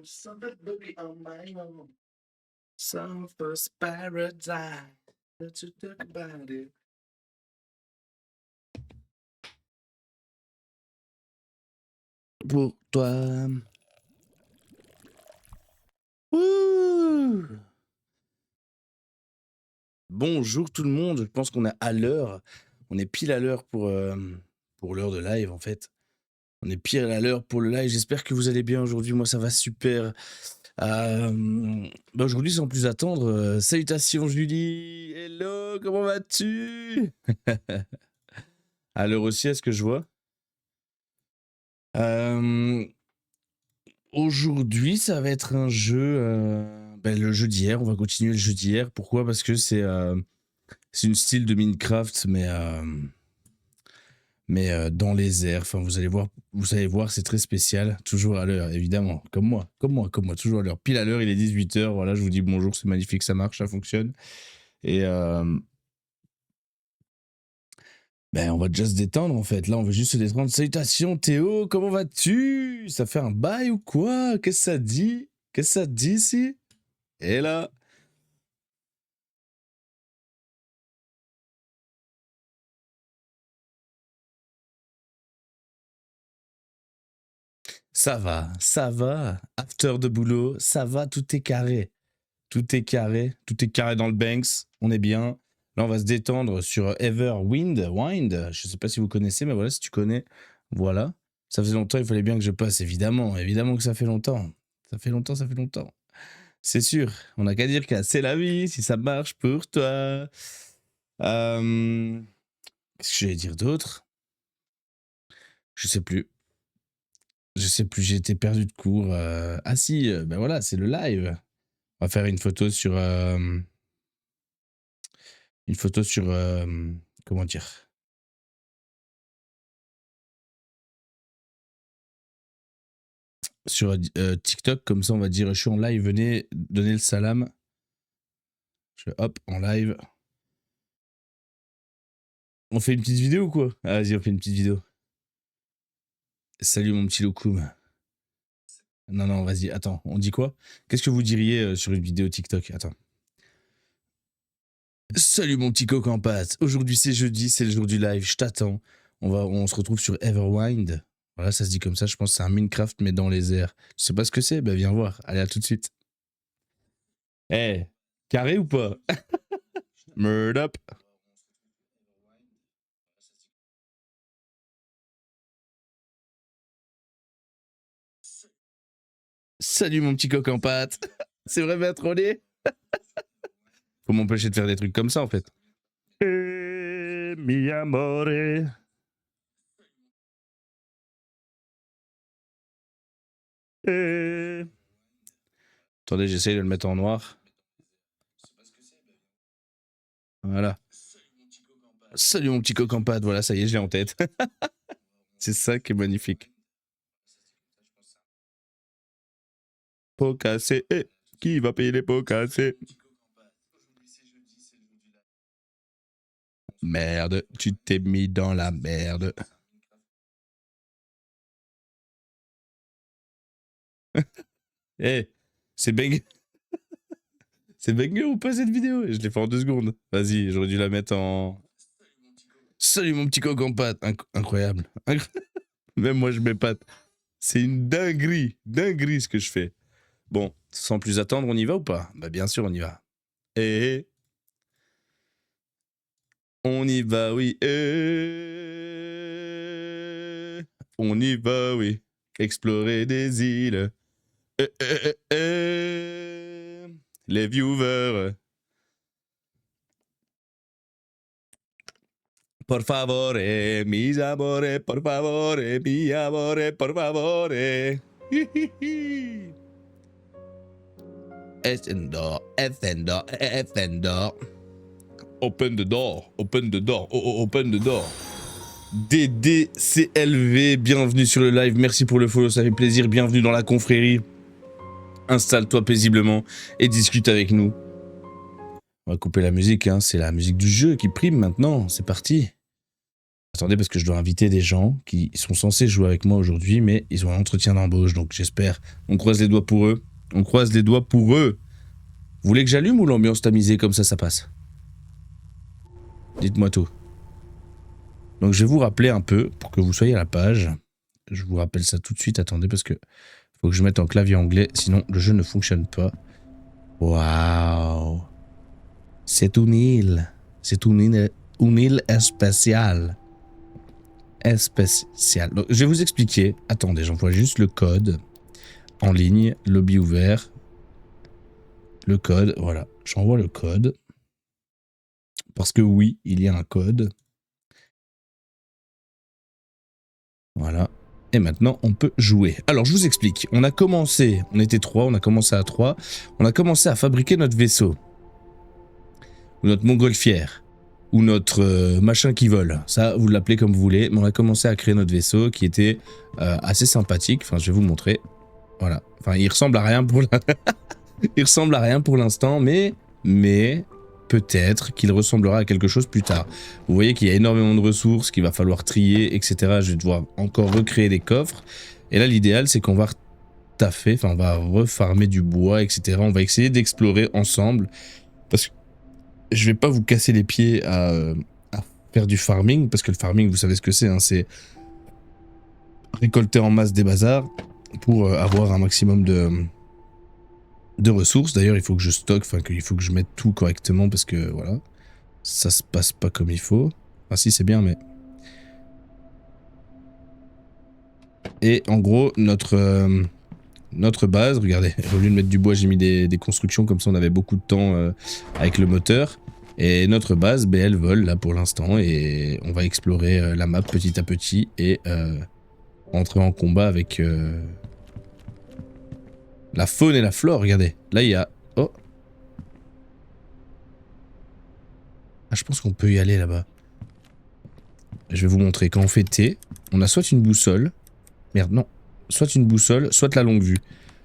Somebody on my own. Some first paradise. Let's talk about it. Pour toi. Ouh. Bonjour tout le monde, je pense qu'on est à l'heure. On est pile à l'heure pour l'heure de live en fait. On est pile à l'heure pour le live. J'espère que vous allez bien aujourd'hui. Moi ça va super. Aujourd'hui sans plus attendre, salutations Julie. Hello, comment vas-tu? À l'heure aussi, est-ce que je vois? Aujourd'hui, ça va être un jeu, le jeu d'hier. On va continuer le jeu d'hier. Pourquoi? Parce que c'est une style de Minecraft, mais dans les airs. Enfin, vous allez voir, c'est très spécial. Toujours à l'heure, évidemment. Comme moi. Toujours à l'heure. Pile à l'heure, il est 18h. Voilà, je vous dis bonjour, c'est magnifique, ça marche, ça fonctionne. Et on va déjà se détendre en fait. Là, on veut juste se détendre. Salutations Théo, comment vas-tu? Ça fait un bail ou quoi? Qu'est-ce que ça dit? Qu'est-ce que ça dit ici? Et là? Ça va, ça va. After de boulot, ça va, tout est carré. Tout est carré dans le Banks, on est bien. Là, on va se détendre sur Wind. Je sais pas si vous connaissez, mais voilà, si tu connais, voilà. Ça faisait longtemps, il fallait bien que je passe, évidemment. Évidemment que ça fait longtemps. Ça fait longtemps. C'est sûr, on n'a qu'à dire que c'est la vie, si ça marche pour toi. Qu'est-ce que j'allais dire d'autre? Je sais plus. J'ai été perdu de court. Ah si, ben voilà, c'est le live. On va faire une photo sur... comment dire? Sur TikTok, comme ça on va dire je suis en live, venez donner le salam. Hop, en live. On fait une petite vidéo ou quoi? Ah, vas-y, on fait une petite vidéo. Salut mon petit Lokoum. Non, vas-y, attends, on dit quoi? Qu'est-ce que vous diriez sur une vidéo TikTok? Attends. Salut mon petit coq en pâte. Aujourd'hui c'est jeudi, c'est le jour du live, je t'attends. On se retrouve sur Everwind. Voilà, ça se dit comme ça, je pense que c'est un Minecraft mais dans les airs. Tu sais pas ce que c'est? Ben viens voir. Allez, à tout de suite. Eh, carré ou pas? Murd up. Salut mon petit coq en pâte. C'est vraiment trollé. Faut m'empêcher de faire des trucs comme ça en fait. Mi amore. Attendez, j'essaye de le mettre en noir. Voilà. Salut mon petit coq en pâte, voilà, ça y est, je l'ai en tête. C'est ça qui est magnifique. Pots cassés, qui va payer les pots cassés? Merde, tu t'es mis dans la merde. C'est bang. C'est banger ou pas cette vidéo? Je l'ai fait en 2 secondes. Vas-y, j'aurais dû la mettre en... Salut mon petit coq en pâte. Incroyable. Même moi je m'épate. C'est une dinguerie. Dinguerie ce que je fais. Bon, sans plus attendre, on y va ou pas? Bah bien sûr on y va. On y va, oui. On y va, oui. Explorer des îles. Les viewers. Por favore, mis amores, por favore, mi amore, por favore. Ethendor. Open the door, open the door, open the door. DDCLV, bienvenue sur le live, merci pour le follow, ça fait plaisir, bienvenue dans la confrérie. Installe-toi paisiblement et discute avec nous. On va couper la musique, hein. C'est la musique du jeu qui prime maintenant, c'est parti. Attendez, parce que je dois inviter des gens qui sont censés jouer avec moi aujourd'hui, mais ils ont un entretien d'embauche, donc j'espère. On croise les doigts pour eux. On croise les doigts pour eux. Vous voulez que j'allume ou l'ambiance tamisée comme ça passe? Dites-moi tout. Donc je vais vous rappeler un peu, pour que vous soyez à la page. Je vous rappelle ça tout de suite, attendez, parce que faut que je mette en clavier anglais, sinon le jeu ne fonctionne pas. Waouh. C'est une île. C'est une île spéciale. Spécial. Donc, je vais vous expliquer. Attendez, j'envoie juste le code en ligne, lobby ouvert. Le code, voilà. J'envoie le code. Parce que oui, il y a un code. Voilà. Et maintenant, on peut jouer. Alors, je vous explique. On a commencé, on était 3, on a commencé à 3. On a commencé à fabriquer notre vaisseau. Ou notre montgolfière. Ou notre machin qui vole. Ça, vous l'appelez comme vous voulez. Mais on a commencé à créer notre vaisseau qui était assez sympathique. Enfin, je vais vous montrer. Voilà. Enfin, il ressemble à rien pour il ressemble à rien pour l'instant, mais peut-être qu'il ressemblera à quelque chose plus tard. Vous voyez qu'il y a énormément de ressources qu'il va falloir trier, etc. Je vais devoir encore recréer des coffres. Et là, l'idéal, c'est qu'on va taffer, enfin, on va refarmer du bois, etc. On va essayer d'explorer ensemble. Parce que je vais pas vous casser les pieds à faire du farming, parce que le farming, vous savez ce que c'est, hein, c'est récolter en masse des bazars pour avoir un maximum de ressources. D'ailleurs, il faut que je stocke, enfin, il faut que je mette tout correctement, parce que, voilà, ça se passe pas comme il faut. Enfin, si, c'est bien, mais... Et en gros, notre base, regardez, au lieu de mettre du bois, j'ai mis des constructions, comme ça on avait beaucoup de temps avec le moteur. Et notre base, ben, elle vole là pour l'instant, et on va explorer la map petit à petit et entrer en combat avec la faune et la flore. Regardez, là il y a... Oh, ah, je pense qu'on peut y aller là-bas. Je vais vous montrer, quand on fait T, on a soit une boussole, merde non, soit une boussole, soit la longue vue.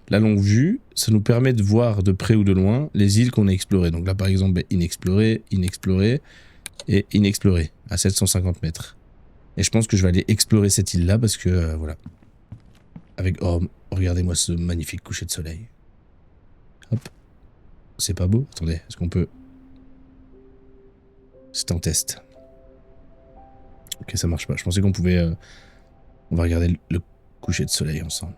La longue vue, ça nous permet de voir de près ou de loin les îles qu'on a explorées. Donc là, par exemple, ben, inexplorées, inexplorées et inexplorées à 750 mètres. Et je pense que je vais aller explorer cette île-là parce que, voilà. Avec, oh, regardez-moi ce magnifique coucher de soleil. Hop. C'est pas beau? Attendez, est-ce qu'on peut... C'est un test. Ok, ça marche pas. Je pensais qu'on pouvait... On va regarder le coucher de soleil ensemble.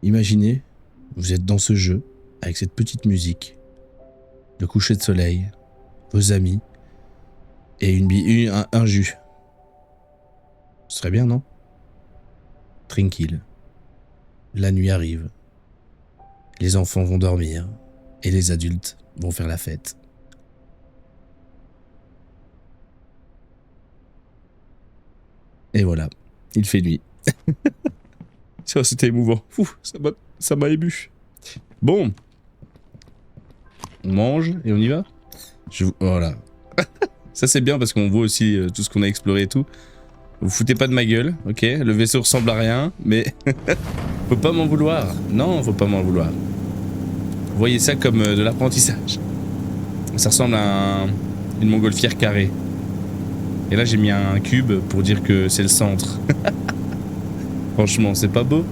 Imaginez, vous êtes dans ce jeu, avec cette petite musique, le coucher de soleil, vos amis, et un jus. Ce serait bien, non? Tranquille. La nuit arrive. Les enfants vont dormir, et les adultes vont faire la fête. Et voilà, il fait nuit. C'était émouvant. Ça m'a ému. Bon. On mange et on y va. Voilà. Ça c'est bien parce qu'on voit aussi tout ce qu'on a exploré et tout. Vous foutez pas de ma gueule, ok. Le vaisseau ressemble à rien, mais faut pas m'en vouloir. Non, faut pas m'en vouloir. Voyez ça comme de l'apprentissage. Ça ressemble à une montgolfière carrée. Et là j'ai mis un cube pour dire que c'est le centre. Franchement, c'est pas beau?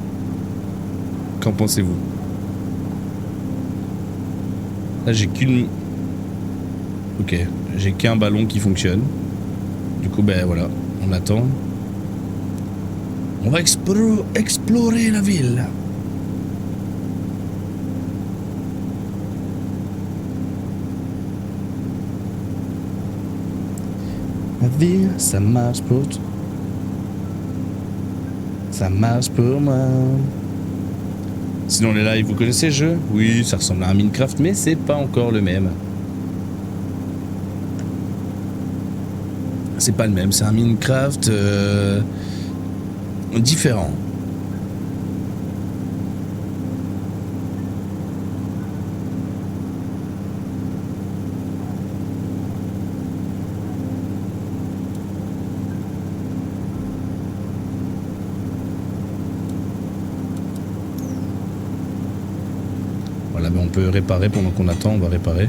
Qu'en pensez-vous? Là j'ai qu'une... Ok, j'ai qu'un ballon qui fonctionne. Du coup, ben voilà, on attend. On va explorer la ville. La ville, ça marche pour toi. Ça marche pour moi. Sinon les lives, vous connaissez le jeu? Oui, ça ressemble à un Minecraft, mais c'est pas encore le même. C'est pas le même, c'est un Minecraft différent. Voilà, ben on peut réparer pendant qu'on attend, on va réparer.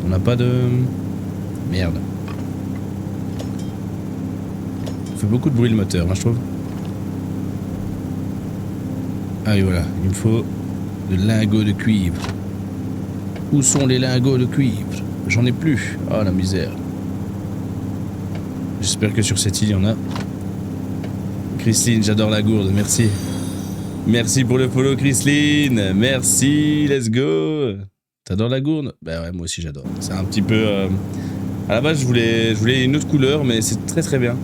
On n'a pas de... Merde. Ça fait beaucoup de bruit le moteur, hein, je trouve. Ah oui, voilà, il me faut de lingots de cuivre. Où sont les lingots de cuivre? J'en ai plus. Ah, la misère. J'espère que sur cette île, il y en a. Christine, j'adore la gourde, merci. Merci pour le follow, Christine. Merci, let's go. T'adores la gourde? Bah ouais, moi aussi j'adore. C'est un petit peu... À la base, je voulais une autre couleur, mais c'est très très bien.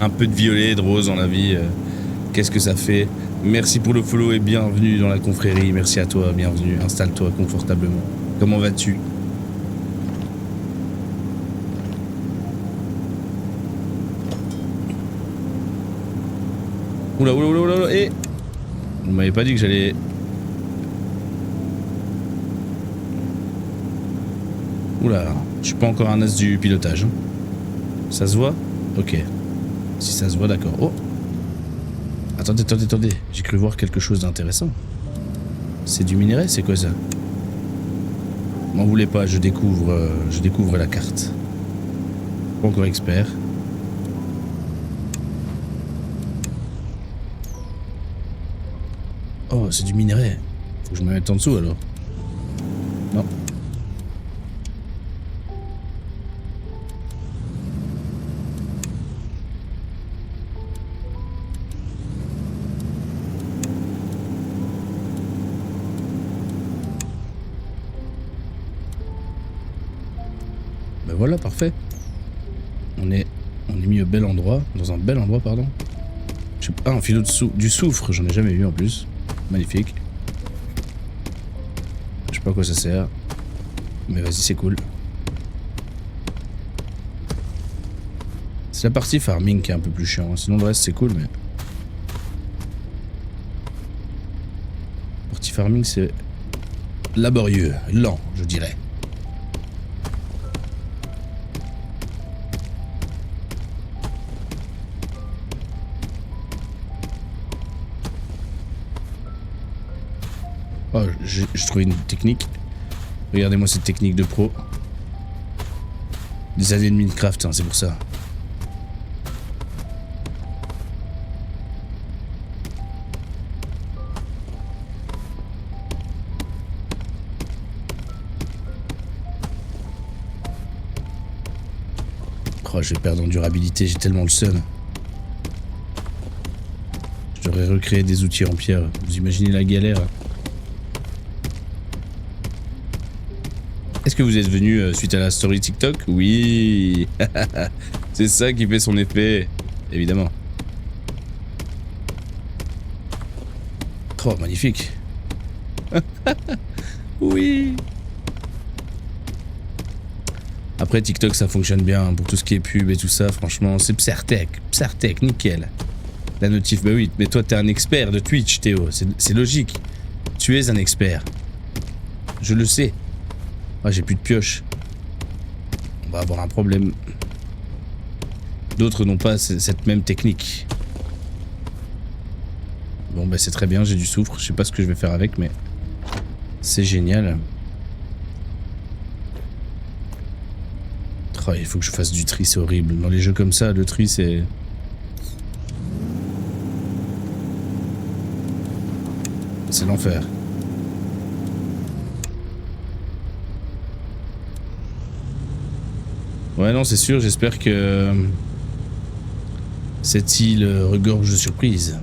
Un peu de violet, de rose dans la vie. Qu'est-ce que ça fait? Merci pour le follow et bienvenue dans la confrérie. Merci à toi, bienvenue. Installe-toi confortablement. Comment vas-tu? Oula, oula, oula, oula, et... Vous m'avez pas dit que j'allais... Oula, je suis pas encore un as du pilotage. Ça se voit? Ok. Si ça se voit, d'accord. Oh! Attendez, attendez, attendez. J'ai cru voir quelque chose d'intéressant. C'est du minerai? C'est quoi ça? M'en voulez pas, je découvre la carte. Pas encore expert. Oh, c'est du minerai. Faut que je me mette en dessous alors. Non. Ben voilà, parfait. On est mis au bel endroit, dans un bel endroit, pardon. Je sais pas, un filot du soufre, j'en ai jamais vu en plus. Magnifique. Je sais pas à quoi ça sert. Mais vas-y, c'est cool. C'est la partie farming qui est un peu plus chiant. Sinon le reste c'est cool, mais... La partie farming c'est... laborieux, lent, je dirais. Oh, j'ai trouvé une technique. Regardez-moi cette technique de pro. Des années de Minecraft, hein, c'est pour ça. Oh, je vais perdre en durabilité, j'ai tellement le seum. Je devrais recréer des outils en pierre. Vous imaginez la galère? Est-ce que vous êtes venu suite à la story TikTok? Oui. C'est ça qui fait son effet, évidemment. Oh, magnifique. Oui. Après, TikTok, ça fonctionne bien pour tout ce qui est pub et tout ça. Franchement, c'est Psartech. Psartech, nickel. La notif, bah oui. Mais toi, t'es un expert de Twitch, Théo. C'est logique. Tu es un expert. Je le sais. Ah, j'ai plus de pioche. On va avoir un problème. D'autres n'ont pas cette même technique. Bon, bah c'est très bien, j'ai du soufre. Je sais pas ce que je vais faire avec, mais c'est génial. Oh, il faut que je fasse du tri, c'est horrible. Dans les jeux comme ça, le tri, c'est... C'est l'enfer. Ouais, non, c'est sûr, j'espère que... cette île regorge de surprises.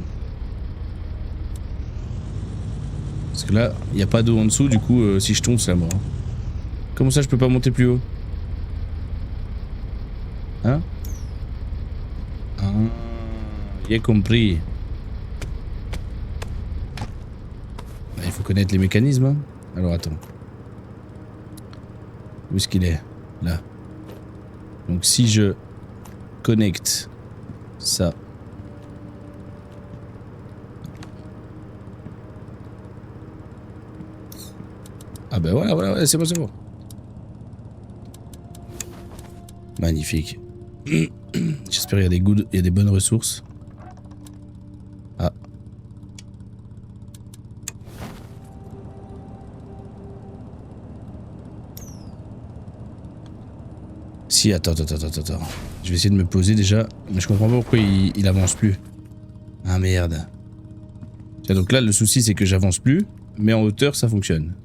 Parce que là, il n'y a pas d'eau en dessous, du coup, si je tombe, c'est la mort. Comment ça, je peux pas monter plus haut? Hein? Ah, j'ai compris. Il faut connaître les mécanismes. Hein. Alors, attends. Où est-ce qu'il est? Là. Donc, si je connecte ça... Ah ben voilà, voilà, c'est bon, c'est bon. Magnifique. J'espère qu'il y a des bonnes ressources. Ah. Si, attends. Je vais essayer de me poser déjà, mais je comprends pas pourquoi il avance plus. Ah merde. Tiens, donc là, le souci, c'est que j'avance plus, mais en hauteur, ça fonctionne.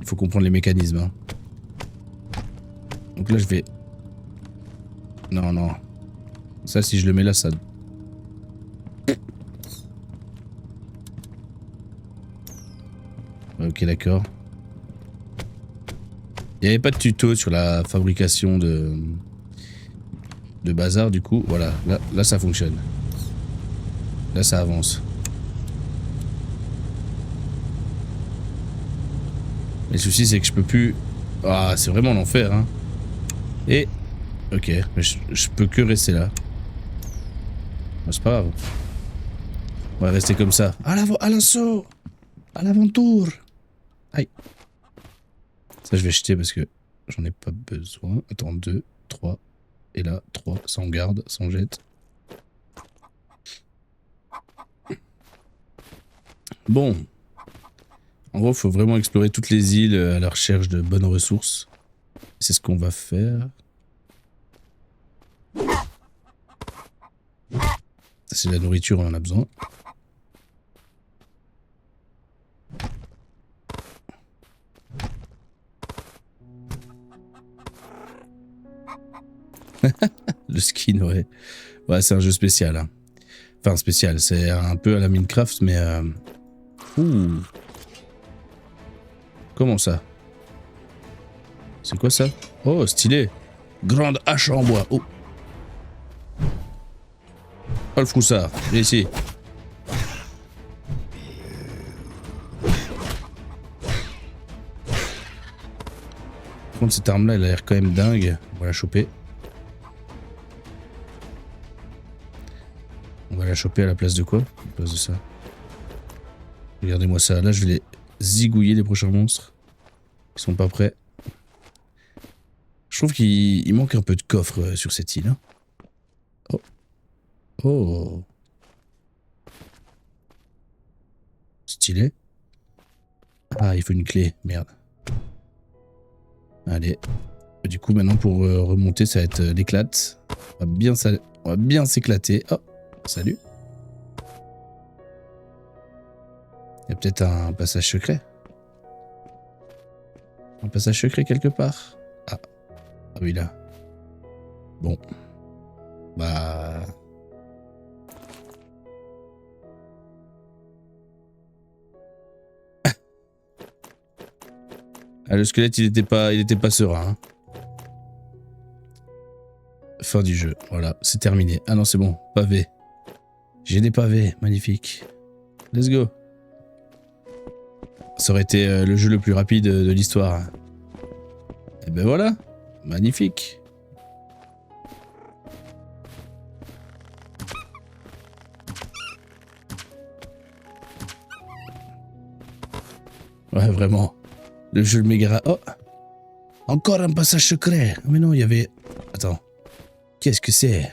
Il faut comprendre les mécanismes. Hein. Donc là, je vais... Non. Ça, si je le mets là, ça... Ok, d'accord. Il n'y avait pas de tuto sur la fabrication de bazar, du coup. Voilà, là, ça fonctionne. Là, ça avance. Mais le souci, c'est que je peux plus... Ah, c'est vraiment l'enfer, hein. Et... Ok, mais je peux que rester là. Bah, c'est pas grave. On va rester comme ça. À l'assaut! À l'aventure! Aïe. Ça, je vais jeter parce que j'en ai pas besoin. Attends, 2, 3. Et là, 3. Ça on garde, ça on jette. Bon. En gros, il faut vraiment explorer toutes les îles à la recherche de bonnes ressources. C'est ce qu'on va faire. Ça, c'est de la nourriture, on en a besoin. Le skin, ouais. Ouais, c'est un jeu spécial. Hein. Enfin, spécial, c'est un peu à la Minecraft, mais... Ouh. Comment ça? C'est quoi ça? Oh, stylé. Grande hache en bois. Oh. Oh, le froussard. Viens ici. Par contre, cette arme-là, elle a l'air quand même dingue. On va la choper. On va la choper à la place de quoi? À la place de ça. Regardez-moi ça. Là, je vais les zigouiller, les prochains monstres. Ils sont pas prêts. Je trouve qu'il manque un peu de coffre sur cette île. Hein. Oh. Oh. Stylé. Ah, il faut une clé. Merde. Allez. Du coup, maintenant, pour remonter, ça va être l'éclate. On va bien s'éclater. Oh, salut. Il y a peut-être un passage secret. Un passage secret quelque part. Ah. Ah oui, là. Bon. Bah... Ah, le squelette, il était pas serein. Hein. Fin du jeu. Voilà, c'est terminé. Ah non, c'est bon. Pavé. J'ai des pavés. Magnifique. Let's go. Ça aurait été le jeu le plus rapide de l'histoire. Et ben voilà. Magnifique. Ouais, vraiment. Le jeu le méga... Oh, encore un passage secret. Mais non, il y avait... Attends. Qu'est-ce que c'est?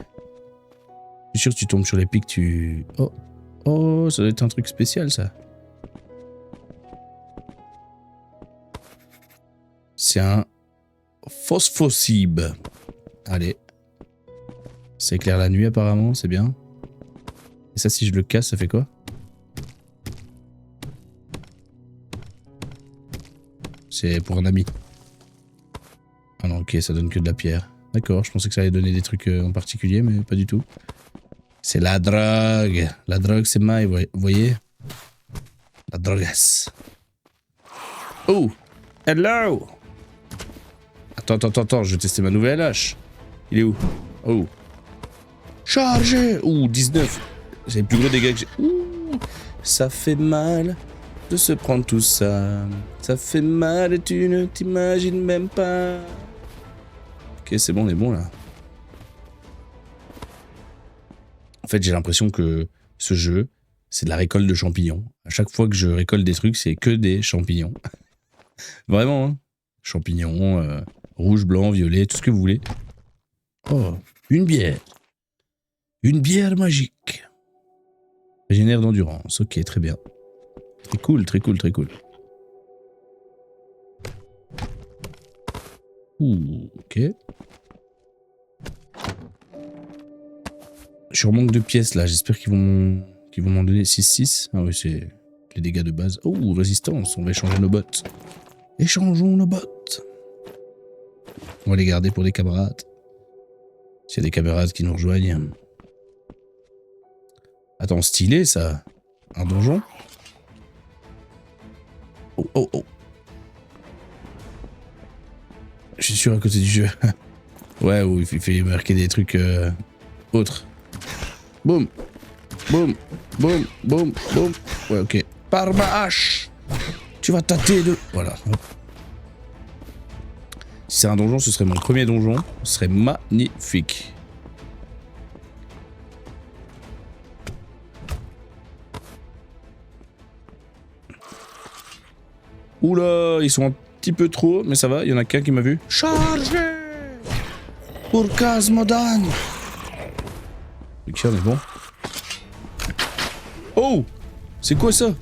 Je suis sûr que tu tombes sur les pics, tu... Oh. Oh, ça doit être un truc spécial, ça. C'est un phosphocibe. Allez. Ça éclaire la nuit, apparemment, c'est bien. Et ça, si je le casse, ça fait quoi? C'est pour un ami. Ah non, ok, ça donne que de la pierre. D'accord, je pensais que ça allait donner des trucs en particulier, mais pas du tout. C'est la drogue. La drogue, c'est maille, vous voyez? La drogasse. Oh! Hello! Attends, je vais tester ma nouvelle hache. Il est où? Oh. Chargé! Ouh, 19. C'est le plus gros dégâts que j'ai. Ouh! Ça fait mal de se prendre tout ça. Ça fait mal et tu ne t'imagines même pas. Ok, c'est bon, on est bon là. En fait, j'ai l'impression que ce jeu, c'est de la récolte de champignons. À chaque fois que je récolte des trucs, c'est que des champignons. Vraiment, hein. Champignons, rouge, blanc, violet, tout ce que vous voulez. Oh, une bière. Une bière magique. Régénère d'endurance. Ok, très bien. Très cool, très cool, très cool. Ouh, ok. Je suis en manque de pièces là, j'espère qu'ils vont m'en donner 6-6. Ah oui, c'est les dégâts de base. Oh, résistance, on va échanger nos bottes. Échangeons nos bottes. On va les garder pour des camarades. S'il y a des camarades qui nous rejoignent. Attends, stylé ça. Un donjon. Oh, oh, oh. Je suis sûr à côté du jeu. Ouais, où il fait marquer des trucs autres. Boum. Boum. Boum. Boum. Boum. Ouais, ok. Par ma hache. Tu vas tâter de... Voilà. Si c'est un donjon, ce serait mon premier donjon. Ce serait magnifique. Oula, ils sont un petit peu trop, mais ça va, il y en a qu'un qui m'a vu. Chargez pour Kazmodan. Ok, on est bon. Oh, c'est quoi ça?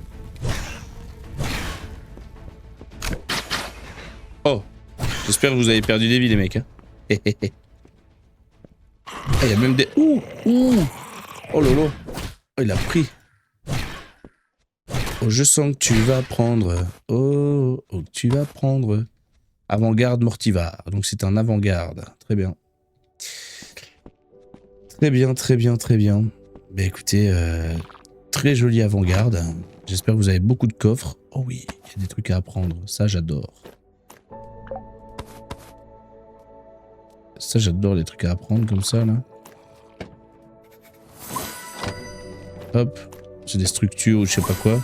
Oh, j'espère que vous avez perdu des vies, les mecs. Hein. Ah, il y a même des... Ouh, ouh. Oh lolo. Oh, il a pris. Oh, je sens que tu vas prendre. Oh, tu vas prendre. Avant-garde Mortivar. Donc c'est un avant-garde. Très bien. Très bien, très bien, très bien. Bah écoutez, très jolie avant-garde. J'espère que vous avez beaucoup de coffres. Oh oui, il y a des trucs à apprendre. Ça, j'adore. Ça, j'adore les trucs à apprendre comme ça, là. Hop. C'est des structures ou je sais pas quoi.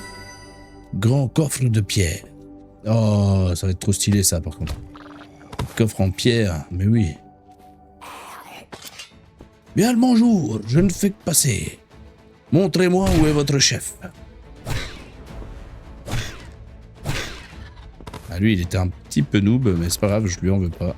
Grand coffre de pierre. Oh, ça va être trop stylé, ça, par contre. Coffre en pierre, mais oui. Bien le bonjour, je ne fais que passer. Montrez-moi où est votre chef. Ah, lui, il était un petit peu noob, mais c'est pas grave, je lui en veux pas.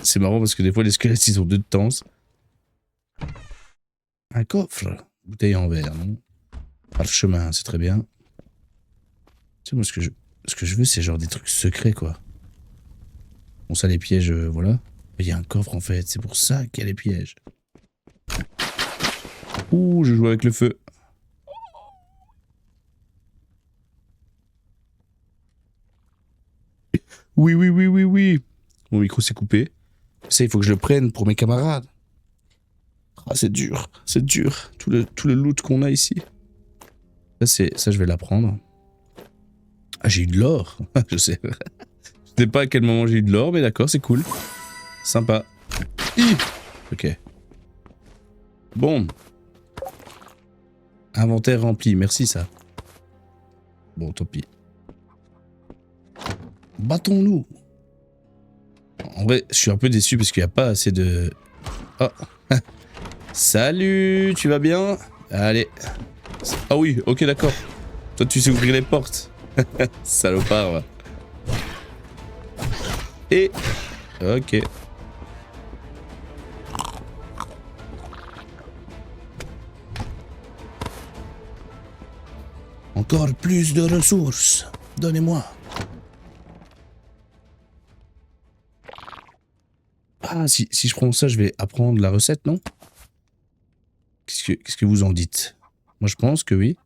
C'est marrant parce que des fois, les squelettes, ils ont deux de temps. Un coffre. Bouteille en verre, non? Parchemin, c'est très bien. Tu sais, moi, ce que je veux, c'est genre des trucs secrets, quoi. Bon, ça, les pièges, voilà. Il y a un coffre, en fait. C'est pour ça qu'il y a les pièges. Ouh, je joue avec le feu. Oui, oui, oui, oui, oui. Mon micro s'est coupé. Ça, il faut que je le prenne pour mes camarades. Ah, c'est dur. C'est dur. Tout le loot qu'on a ici. Ça, je vais l'apprendre. Ah, j'ai eu de l'or. Je sais. Je sais pas à quel moment j'ai eu de l'or, mais d'accord, c'est cool. Sympa. Ok. Bon. Inventaire rempli. Merci, ça. Bon, tant pis. Battons-nous. En vrai, je suis un peu déçu parce qu'il n'y a pas assez de... Oh. Salut, tu vas bien? Allez. Ah oui, ok, d'accord. Toi, tu sais ouvrir les portes. Salopard, va. Et... Ok. Encore plus de ressources. Donnez-moi. Ah, si je prends ça, je vais apprendre la recette, non? Qu'est-ce que vous en dites? Moi, je pense que oui.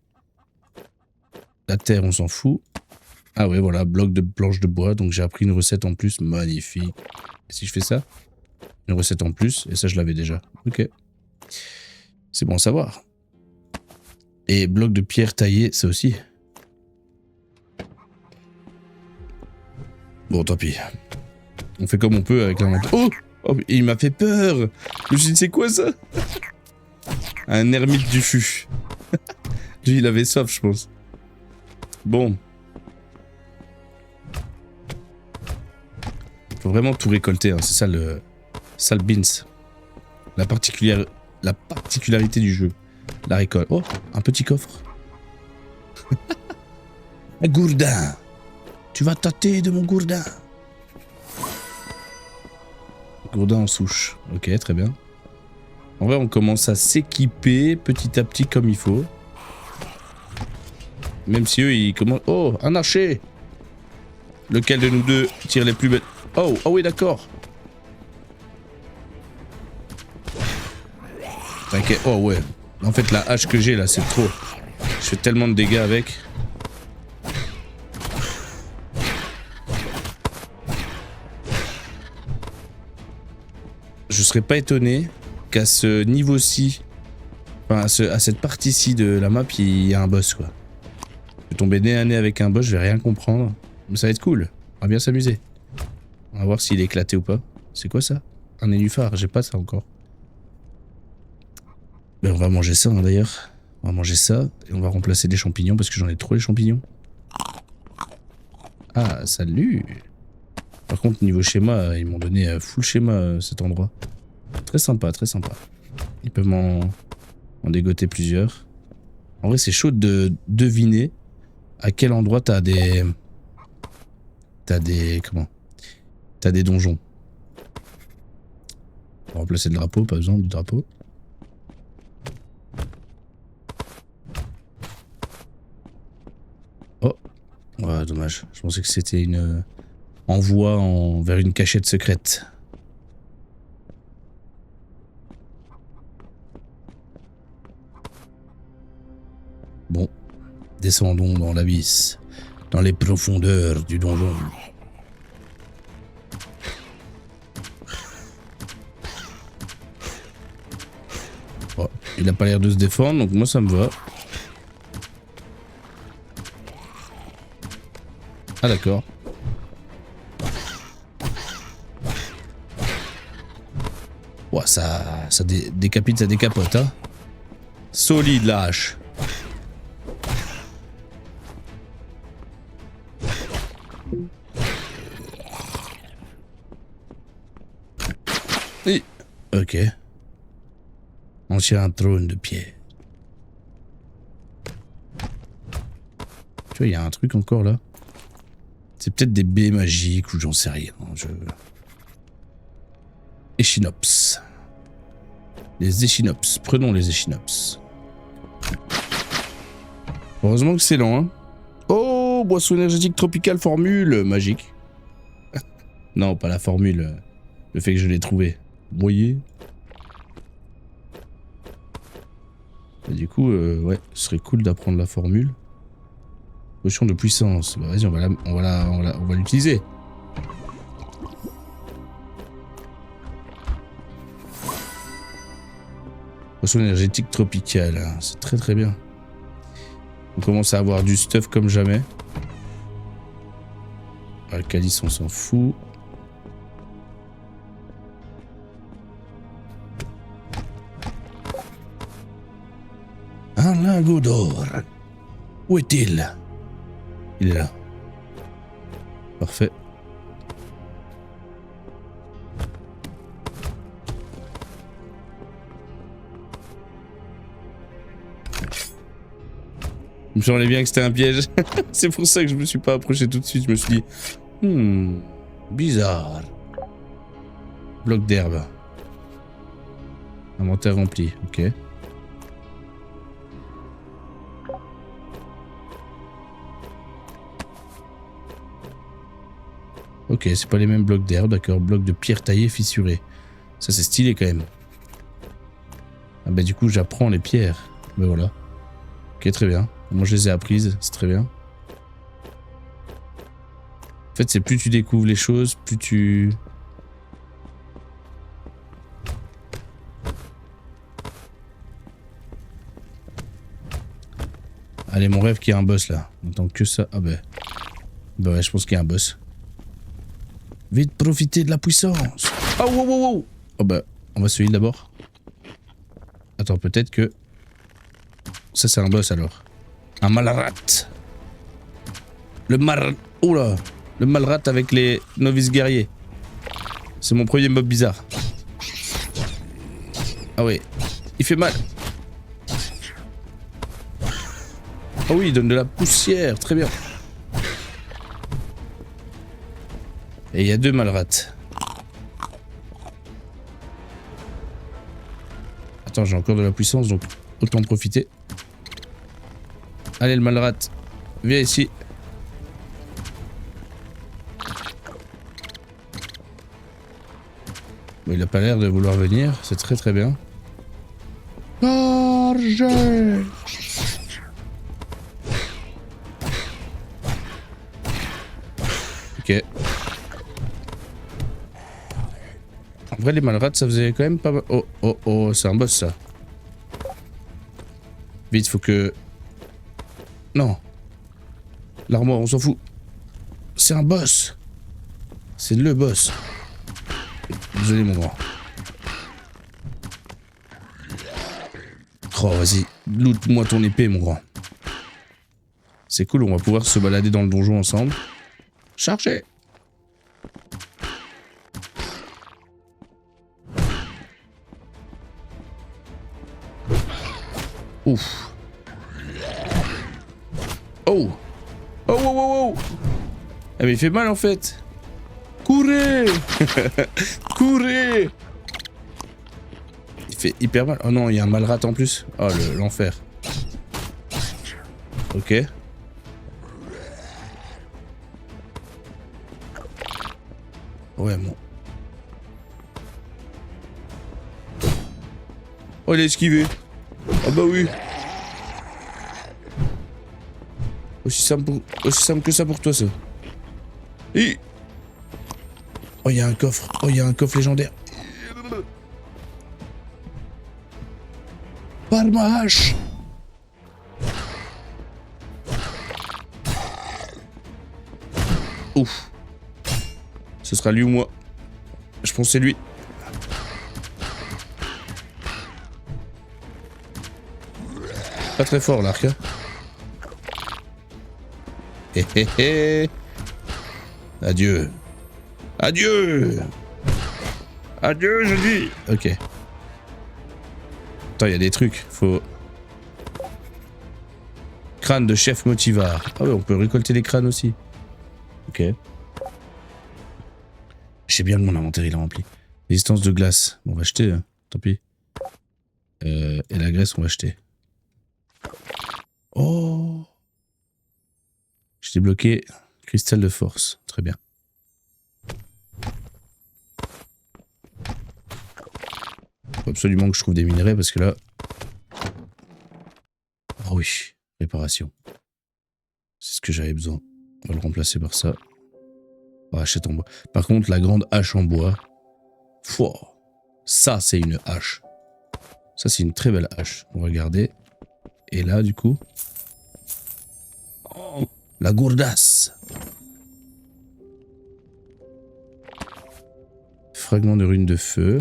La terre, on s'en fout. Ah ouais, voilà, bloc de planches de bois. Donc, j'ai appris une recette en plus. Magnifique. Et si je fais ça? Une recette en plus. Et ça, je l'avais déjà. Ok. C'est bon à savoir. Et bloc de pierre taillé, ça aussi. Bon, tant pis. On fait comme on peut avec l'inventaire. Oh, il m'a fait peur. Je me suis dit, c'est quoi ça? Un ermite du fût. Lui, il avait soif, je pense. Bon. Faut vraiment tout récolter, hein. C'est ça le beans. La particularité du jeu. La récolte. Oh, un petit coffre. Un gourdin. Tu vas tâter de mon gourdin. Gourdin en souche. Ok, très bien. En vrai, on commence à s'équiper petit à petit comme il faut. Même si eux, ils commencent... Oh, un archer. Lequel de nous deux tire les plus belles... Oh oui, d'accord. T'inquiète. Oh ouais. En fait, la hache que j'ai là, c'est trop. Je fais tellement de dégâts avec. Je serais pas étonné qu'à ce niveau-ci, enfin à cette partie-ci de la map, il y a un boss, quoi. Je vais tomber nez à nez avec un boss, je vais rien comprendre. Mais ça va être cool. On va bien s'amuser. On va voir s'il est éclaté ou pas. C'est quoi ça? Un nénuphar, j'ai pas ça encore. Ben on va manger ça, hein, d'ailleurs. On va manger ça et on va remplacer les champignons parce que j'en ai trop les champignons. Ah, salut. Par contre, niveau schéma, ils m'ont donné full schéma cet endroit. Très sympa, très sympa. Ils peuvent m'en dégoter plusieurs. En vrai, c'est chaud de deviner à quel endroit t'as des... Comment? T'as des donjons. On va remplacer le drapeau, pas besoin du drapeau. Oh. Ouais, dommage. Je pensais que c'était une... envoi vers une cachette secrète. Bon. Descendons dans l'abysse. Dans les profondeurs du donjon. Oh, il a pas l'air de se défendre, donc moi ça me va. Ah d'accord. Ouais, ça décapite, ça décapote, hein. Solide la hache. Et... Ok. Ancien trône de pierre. Tu vois, il y a un truc encore là. C'est peut-être des baies magiques ou j'en sais rien. Échinops. Les échinops. Prenons les échinops. Heureusement que c'est lent, hein. Oh, boisson énergétique tropicale formule magique. Non, pas la formule. Le fait que je l'ai trouvé. Vous voyez? Et du coup, ouais, ce serait cool d'apprendre la formule. Potion de puissance. Bah vas-y, on va l'utiliser. Potion énergétique tropicale. C'est très très bien. On commence à avoir du stuff comme jamais. Alcalis, on s'en fout. Un lingot d'or. Où est-il? Il est là. Parfait. Je me semblait bien que c'était un piège. C'est pour ça que je me suis pas approché tout de suite. Je me suis dit, bizarre. Bloc d'herbe. Inventaire rempli, ok. Ok, c'est pas les mêmes blocs d'herbe, d'accord. Bloc de pierre taillée fissurée. Ça c'est stylé quand même. Ah bah du coup j'apprends les pierres. Ben voilà. Ok, très bien. Moi je les ai apprises, c'est très bien. En fait c'est plus tu découvres les choses, plus tu... Allez, mon rêve qu'il y a un boss là. En tant que ça... Ah bah... Bah ouais, je pense qu'il y a un boss. Vite profiter de la puissance. Oh wow wow wow. Oh bah, on va se heal d'abord. Attends, peut-être que... Ça c'est un boss alors. Un malrat. Le mal... Oula. Le malrat avec les novices guerriers. C'est mon premier mob bizarre. Ah oui. Il fait mal. Ah oui, il donne de la poussière. Très bien. Et il y a 2 malrats. Attends, j'ai encore de la puissance, donc autant en profiter. Allez, le malrat. Viens ici. Bon, il a pas l'air de vouloir venir. C'est très très bien. Chargez! Ok. En vrai, les malrats, ça faisait quand même pas mal. Oh, oh, oh, c'est un boss, ça. Vite, faut que... Non. L'armoire, on s'en fout. C'est un boss. C'est le boss. Désolé, mon grand. Oh, vas-y. Loot-moi ton épée, mon grand. C'est cool, on va pouvoir se balader dans le donjon ensemble. Chargez! Ouf. Oh. Oh, oh, oh, oh. Ah mais il fait mal en fait. Courez. Courez. Il fait hyper mal. Oh non, il y a un malrat en plus. Oh, l'enfer. Ok. Ouais, bon. Oh, il a esquivé. Ah bah oui. Aussi simple que ça pour toi, ça. Et... Oh, il y a un coffre. Oh, il y a un coffre légendaire. Par ma hache. Ouf. Ce sera lui ou moi. Je pense que c'est lui. Pas très fort l'arc. Hein. Hé hé hé. Adieu. Adieu. Adieu, je dis. Ok. Attends, il y a des trucs. Faut... Crâne de chef Motivar. Ah ouais, on peut récolter les crânes aussi. Ok. Je sais bien que mon inventaire il est rempli. Résistance de glace. Bon, on va acheter. Hein. Tant pis. Et la graisse, on va acheter. Oh. Je t'ai bloqué. Cristal de force. Très bien. Faut absolument que je trouve des minerais parce que là... Oh oui. Réparation. C'est ce que j'avais besoin. On va le remplacer par ça. On va acheter en bois. Par contre, la grande hache en bois. Fouah. Ça, c'est une hache. Ça, c'est une très belle hache. On va regarder. Et là, du coup... Oh, la gourdasse. Fragment de rune de feu.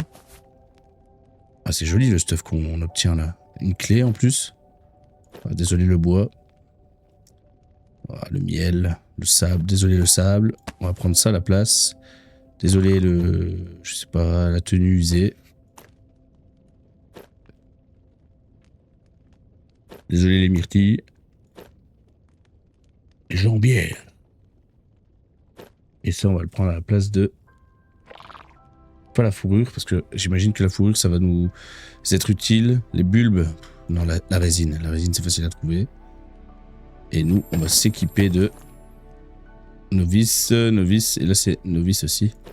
Ah, c'est joli le stuff qu'on obtient là. Une clé en plus. Ah, désolé le bois. Ah, le miel. Le sable. Désolé le sable. On va prendre ça à la place. Désolé le... Je sais pas, la tenue usée. Désolé les myrtilles. Jambière. Et ça, on va le prendre à la place de... Pas la fourrure, parce que j'imagine que la fourrure, ça va nous être utile. Les bulbes, non, la résine. La résine, c'est facile à trouver. Et nous, on va s'équiper de novice, novice. Et là, c'est novice aussi. On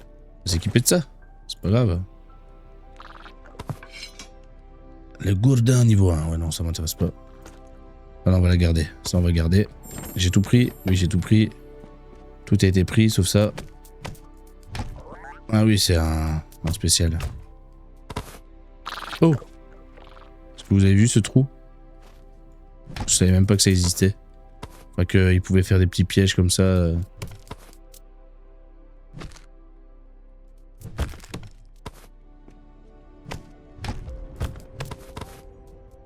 va s'équiper de ça. C'est pas grave. Le gourdin niveau 1. Ouais, non, ça m'intéresse pas. Ah non, on va la garder. Ça, on va garder. J'ai tout pris. Oui, j'ai tout pris. Tout a été pris, sauf ça. Ah oui, c'est un spécial. Oh! Est-ce que vous avez vu ce trou? Je savais même pas que ça existait. Enfin, qu'il pouvait faire des petits pièges comme ça.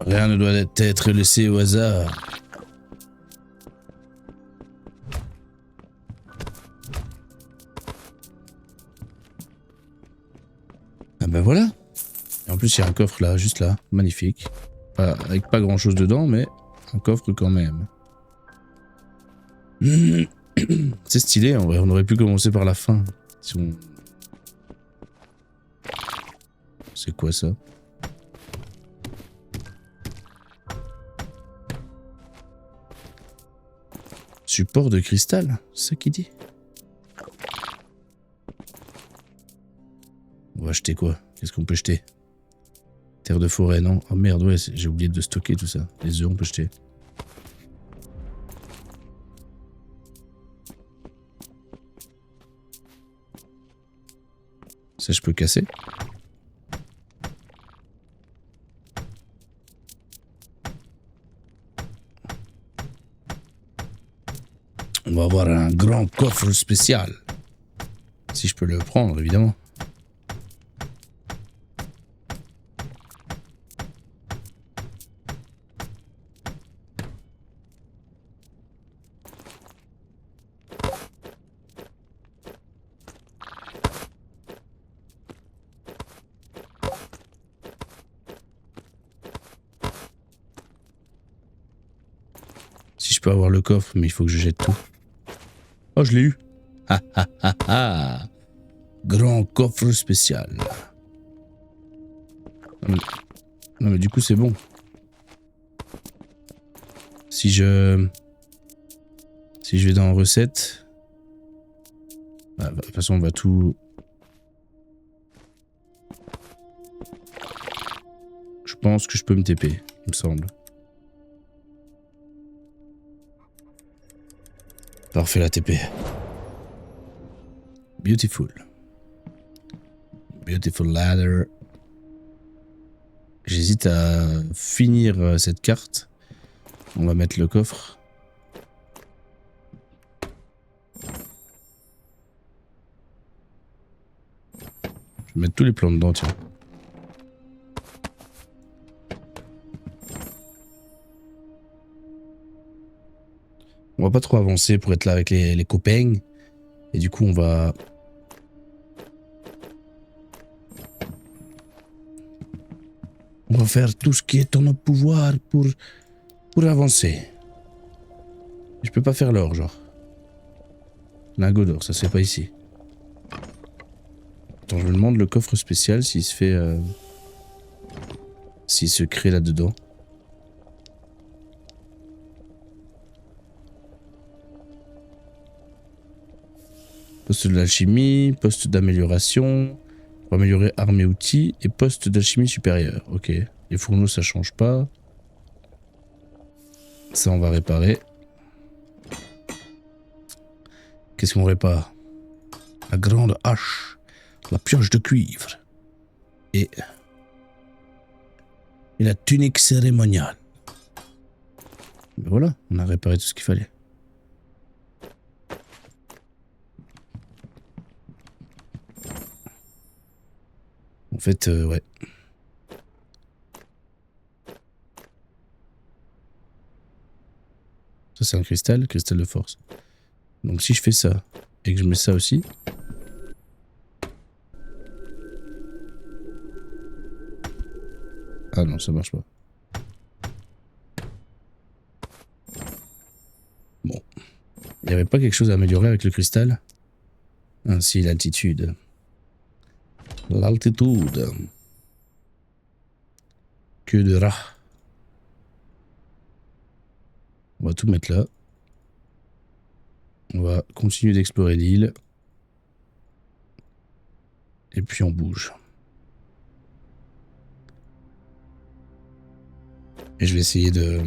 Rien ne doit être laissé au hasard. Ah ben voilà. Et en plus, il y a un coffre là, juste là. Magnifique. Avec pas grand chose dedans, mais un coffre quand même. C'est stylé, en vrai. On aurait pu commencer par la fin. Si on... C'est quoi ça? Support de cristal, c'est ça qu'il dit? On va acheter quoi? Qu'est-ce qu'on peut jeter? Terre de forêt, non? Oh merde, ouais, j'ai oublié de stocker tout ça. Les œufs, on peut jeter. Ça, je peux casser. On va avoir un grand coffre spécial. Si je peux le prendre, évidemment. Si je peux avoir le coffre, mais il faut que je jette tout. Oh, je l'ai eu. Ah ah ah ah. Grand coffre spécial. Non mais du coup c'est bon. Si je vais dans recette, bah, de toute façon on va tout. Je pense que je peux me TP, il me semble. Parfait la TP. Beautiful. Beautiful ladder. J'hésite à finir cette carte. On va mettre le coffre. Je vais mettre tous les plans dedans, tiens. On va pas trop avancer pour être là avec les copains. Et du coup, on va... On va faire tout ce qui est en notre pouvoir pour avancer. Je peux pas faire l'or, genre. Lingot d'or, ça c'est pas ici. Attends, je me demande le coffre spécial s'il se fait... s'il se crée là-dedans. Poste de l'alchimie, poste d'amélioration, pour améliorer armes et outils, et poste d'alchimie supérieure. Ok. Les fourneaux, ça change pas. Ça, on va réparer. Qu'est-ce qu'on répare? La grande hache, la pioche de cuivre et la tunique cérémoniale. Ben voilà, on a réparé tout ce qu'il fallait. En fait, ouais. Ça, c'est un cristal de force. Donc si je fais ça, et que je mets ça aussi... Ah non, ça marche pas. Bon. avait pas quelque chose à améliorer avec le cristal? Ainsi, l'altitude. L'altitude. Que de rats. On va tout mettre là. On va continuer d'explorer l'île. Et puis on bouge. Et je vais essayer de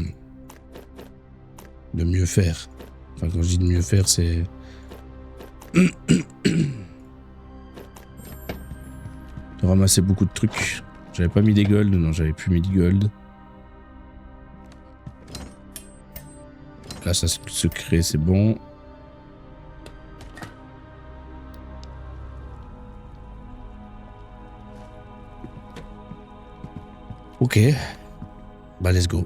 mieux faire. Enfin, quand je dis de mieux faire, c'est... de ramasser beaucoup de trucs. J'avais pas mis des gold, non, j'avais plus mis de gold. Là, ça se crée, c'est bon. Ok. Bah, let's go.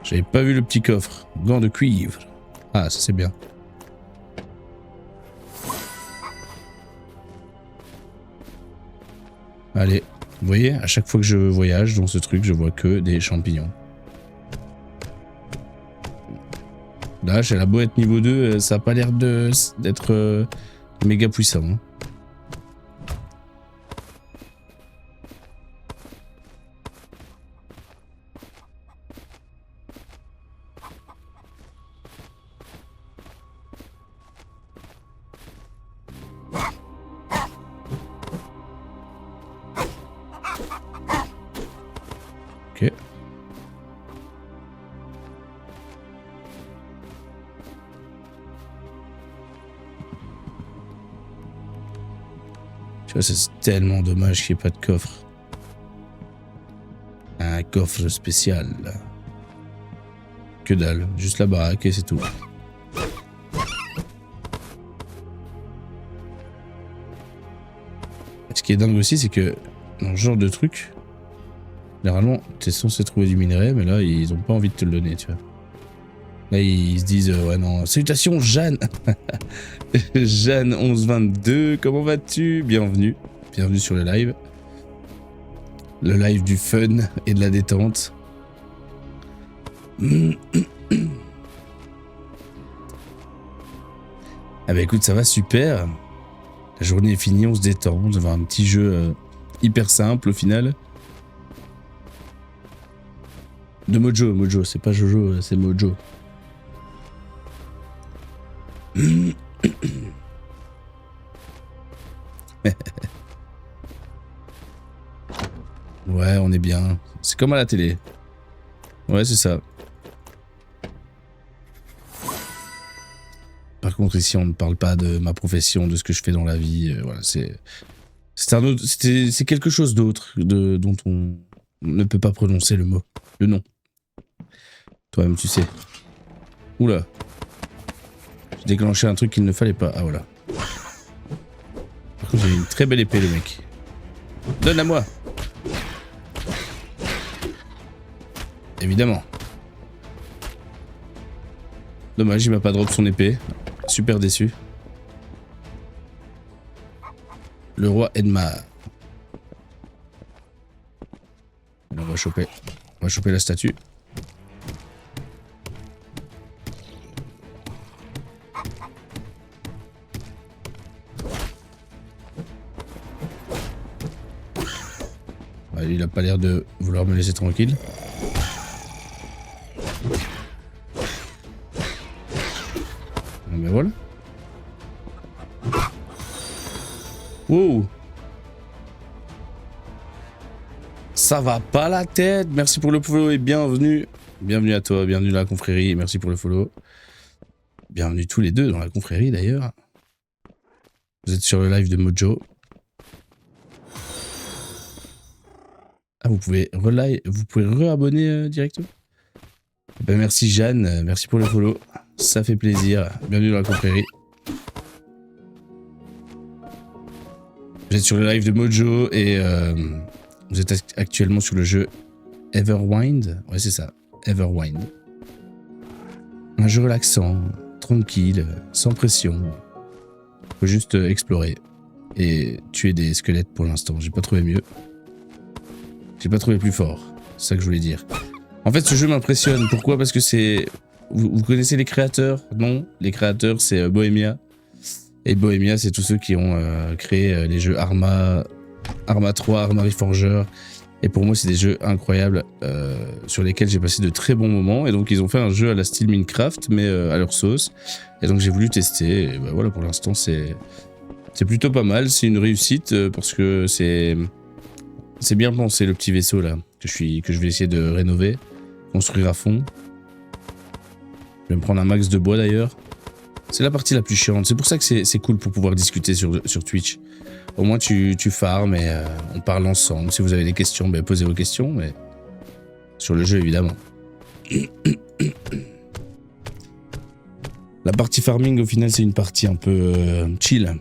J'avais pas vu le petit coffre. Gants de cuivre. Ah, ça c'est bien. Allez, vous voyez, à chaque fois que je voyage dans ce truc, je vois que des champignons. Là, j'ai la beau être niveau 2, ça a pas l'air d'être méga puissant. Hein. Ok. Tu vois, c'est tellement dommage qu'il n'y ait pas de coffre. Un coffre spécial. Que dalle, juste la baraque et c'est tout. Ce qui est dingue aussi, c'est que dans ce genre de truc, généralement, tu es censé trouver du minerai, mais là, ils ont pas envie de te le donner, tu vois. Là, ils se disent, ouais, non, salutations, Jeanne. Jeanne 1122, comment vas-tu? Bienvenue. Bienvenue sur le live. Le live du fun et de la détente. Ah bah écoute, ça va super. La journée est finie, on se détend. On va avoir un petit jeu hyper simple au final. De Mojo, c'est pas Jojo, c'est Mojo. Ouais, on est bien. C'est comme à la télé. Ouais, c'est ça. Par contre, ici, on ne parle pas de ma profession, de ce que je fais dans la vie. Voilà, c'est quelque chose d'autre dont on ne peut pas prononcer le nom. Toi-même, tu sais. Oula. J'ai déclenché un truc qu'il ne fallait pas. Ah, voilà. Par contre, j'ai une très belle épée, le mec. Donne à moi. Évidemment. Dommage, il m'a pas drop son épée. Super déçu. Le roi Edmar. On va choper la statue. Il a pas l'air de vouloir me laisser tranquille. Mais voilà. Wow. Ça va pas la tête. Merci pour le follow et bienvenue. Bienvenue à toi, bienvenue dans la confrérie. Merci pour le follow. Bienvenue tous les deux dans la confrérie d'ailleurs. Vous êtes sur le live de Mojo. Ah, vous pouvez re-abonner directement. Ben, merci Jeanne, merci pour le follow. Ça fait plaisir. Bienvenue dans la confrérie. Vous êtes sur le live de Mojo et vous êtes actuellement sur le jeu Everwind. Ouais, c'est ça, Everwind. Un jeu relaxant, tranquille, sans pression. Faut juste explorer. et tuer des squelettes pour l'instant. J'ai pas trouvé mieux. J'ai pas trouvé plus fort. C'est ça que je voulais dire. En fait, ce jeu m'impressionne. Pourquoi? Parce que c'est... Vous connaissez les créateurs? Non, les créateurs, c'est Bohemia. Et Bohemia, c'est tous ceux qui ont créé les jeux Arma 3, Arma Reforger. Et pour moi, c'est des jeux incroyables sur lesquels j'ai passé de très bons moments. Et donc, ils ont fait un jeu à la style Minecraft, mais à leur sauce. Et donc, j'ai voulu tester. Et ben voilà, pour l'instant, c'est plutôt pas mal. C'est une réussite parce que c'est bien pensé, le petit vaisseau là, que je vais essayer de rénover, construire à fond. Je vais me prendre un max de bois d'ailleurs. C'est la partie la plus chiante. C'est pour ça que c'est cool pour pouvoir discuter sur Twitch. Au moins tu farmes et on parle ensemble. Si vous avez des questions, ben, posez vos questions. Mais sur le jeu évidemment. La partie farming au final c'est une partie un peu chill.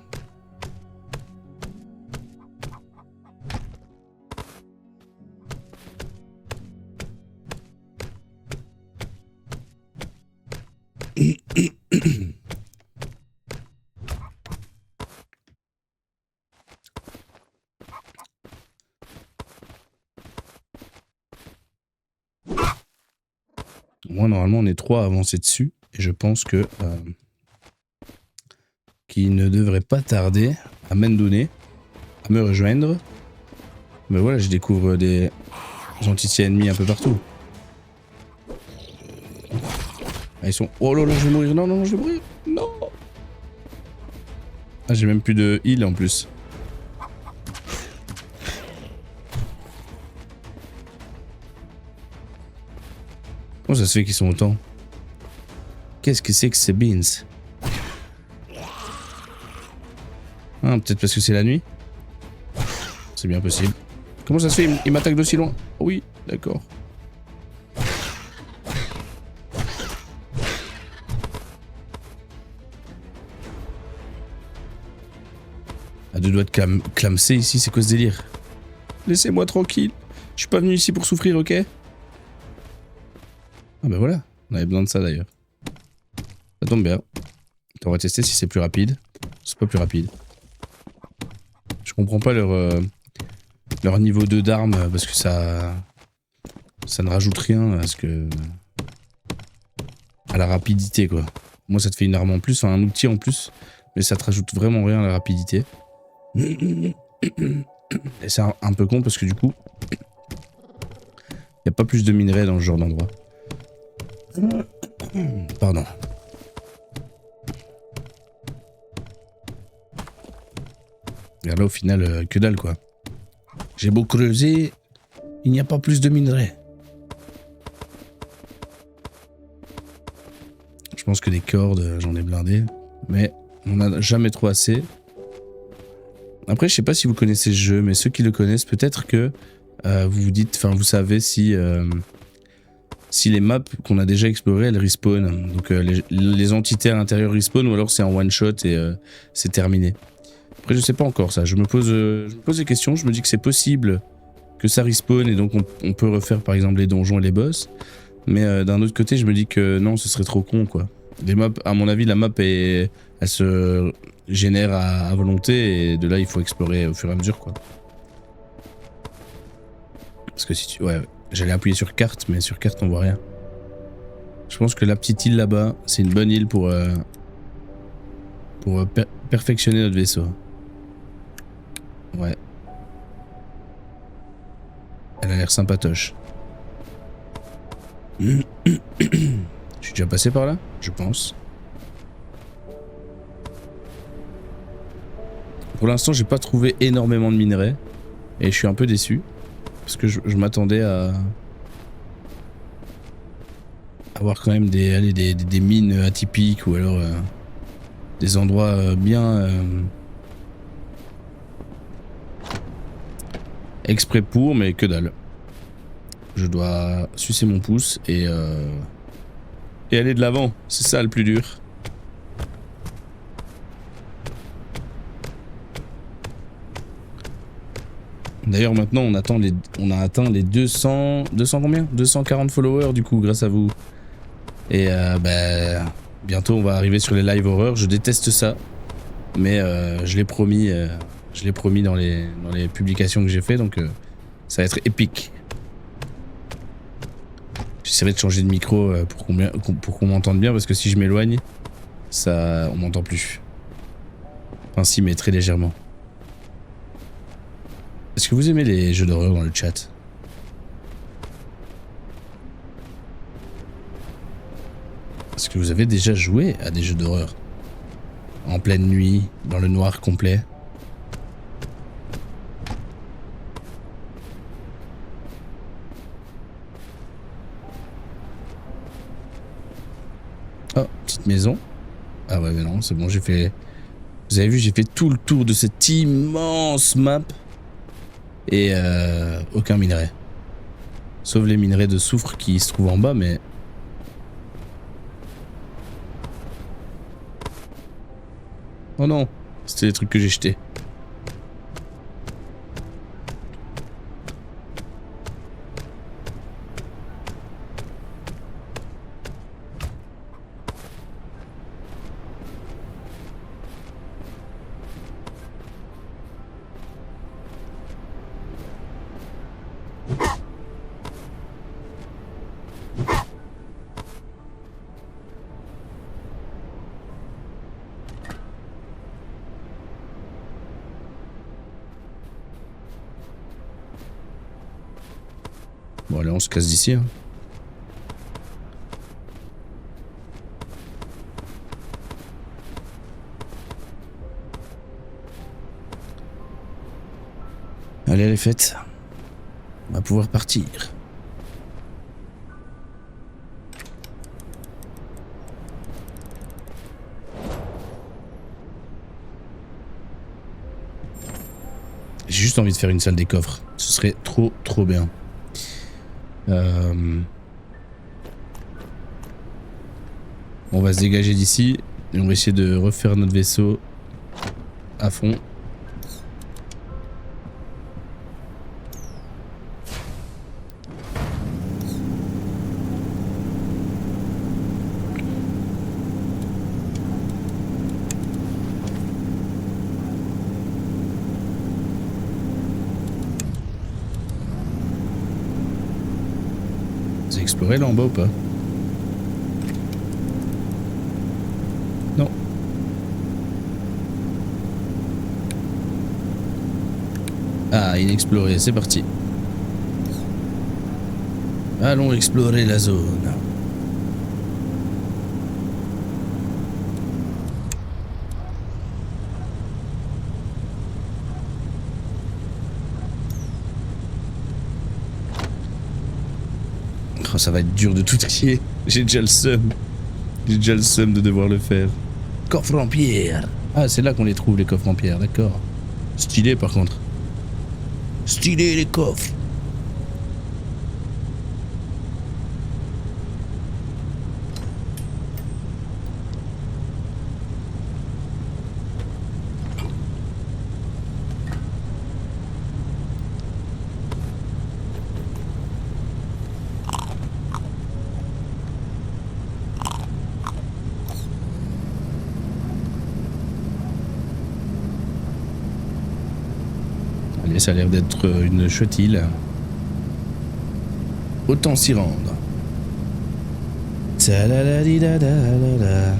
Moi, normalement, on est 3 à avancer dessus. Et je pense que qu'il ne devrait pas tarder à m'endonner, à me rejoindre. Mais voilà, je découvre des entités ennemis un peu partout. Ah, ils sont... Oh là là, je vais mourir. Non, non, non, je vais mourir. Non. Ah, j'ai même plus de heal en plus. Comment ça se fait qu'ils sont autant? Qu'est-ce que c'est que ces beans? Ah, peut-être parce que c'est la nuit? C'est bien possible. Comment ça se fait? Il m'attaque d'aussi loin? Oui, d'accord. À deux doigts de clamser ici, c'est quoi ce délire? Laissez-moi tranquille. Je suis pas venu ici pour souffrir, ok? Ah bah voilà, on avait besoin de ça d'ailleurs. Ça tombe bien. On va tester si c'est plus rapide. C'est pas plus rapide. Je comprends pas leur niveau 2 d'armes parce que ça ne rajoute rien à la rapidité quoi. Moi ça te fait une arme en plus, enfin un outil en plus, mais ça te rajoute vraiment rien à la rapidité. Et c'est un peu con parce que du coup, il n'y a pas plus de minerais dans ce genre d'endroit. Pardon. Et là au final, que dalle quoi. J'ai beau creuser, il n'y a pas plus de minerais. Je pense que des cordes, j'en ai blindé, mais on n'a jamais trop assez. Après, je sais pas si vous connaissez ce jeu, mais ceux qui le connaissent, peut-être que vous vous dites, enfin vous savez si les maps qu'on a déjà explorées, elles respawn. Donc les entités à l'intérieur respawn ou alors c'est en one shot et c'est terminé. Après, je sais pas encore ça. Je me pose des questions. Je me dis que c'est possible que ça respawn et donc on peut refaire par exemple les donjons et les boss. Mais d'un autre côté, je me dis que non, ce serait trop con quoi. Les maps, à mon avis, la map elle se génère à volonté et de là il faut explorer au fur et à mesure quoi. Parce que si tu... Ouais, j'allais appuyer sur carte, mais sur carte on voit rien. Je pense que la petite île là-bas, c'est une bonne île pour perfectionner notre vaisseau. Ouais. Elle a l'air sympatoche. Je suis déjà passé par là, je pense. Pour l'instant, j'ai pas trouvé énormément de minerais. Et je suis un peu déçu. Parce que je m'attendais à avoir quand même des mines atypiques ou alors des endroits bien exprès pour, mais que dalle. Je dois sucer mon pouce et aller de l'avant. C'est ça le plus dur. D'ailleurs maintenant on a atteint les 200 combien 240 followers du coup grâce à vous. Et bah, bientôt on va arriver sur les live horreur. Je déteste ça. Mais je l'ai promis, Je l'ai promis dans les publications que j'ai fait, donc ça va être épique. J'essaierai de changer de micro pour qu'on m'entende bien, parce que si je m'éloigne, ça, on m'entend plus. Enfin si, mais très légèrement. Est-ce que vous aimez les jeux d'horreur dans le chat? Est-ce que vous avez déjà joué à des jeux d'horreur? En pleine nuit, dans le noir complet? Oh, petite maison. Ah ouais, mais non, c'est bon, j'ai fait... Vous avez vu, j'ai fait tout le tour de cette immense map. Et aucun minerai. Sauf les minerais de soufre qui se trouvent en bas, mais... Oh non, c'était les trucs que j'ai jetés. Bon allez, on se casse d'ici. Hein. Allez, elle est faite. On va pouvoir partir. J'ai juste envie de faire une salle des coffres. Ce serait trop bien. On va se dégager d'ici et on va essayer de refaire notre vaisseau à fond. Vous avez exploré là en bas ou pas? Non. Ah, inexploré, c'est parti. Allons explorer la zone. Oh, ça va être dur de tout trier. J'ai déjà le seum. J'ai déjà le seum de devoir le faire. Coffre en pierre. Ah, c'est là qu'on les trouve, les coffres en pierre, d'accord. Stylé par contre. Stylé les coffres. Allez, ça a l'air d'être une chouette île. Autant s'y rendre. Ta-la-la-di-da-da-la-la.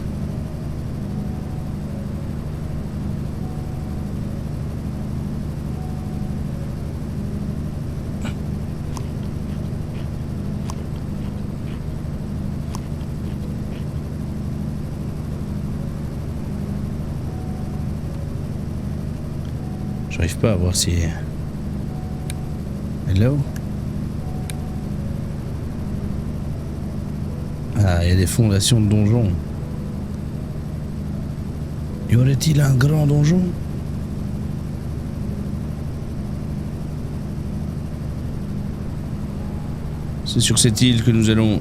J'arrive pas à voir si... Hello? Ah, il y a des fondations de donjons. Y aurait-il un grand donjon? C'est sur cette île que nous allons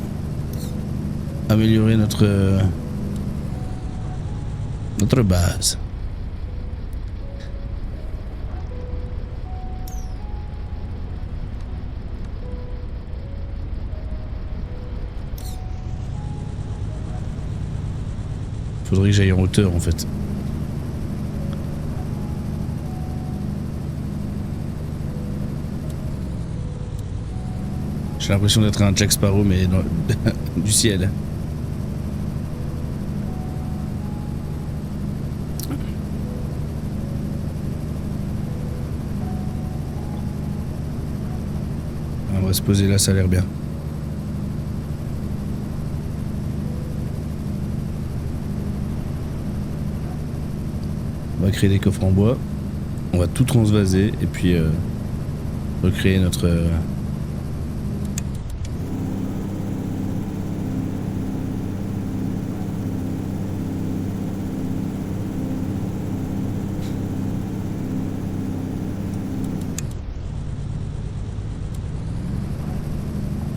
améliorer notre base. Faudrait que j'aille en hauteur en fait. J'ai l'impression d'être un Jack Sparrow, mais dans du ciel. On va se poser là, ça a l'air bien. On va créer des coffres en bois. On va tout transvaser et puis recréer notre...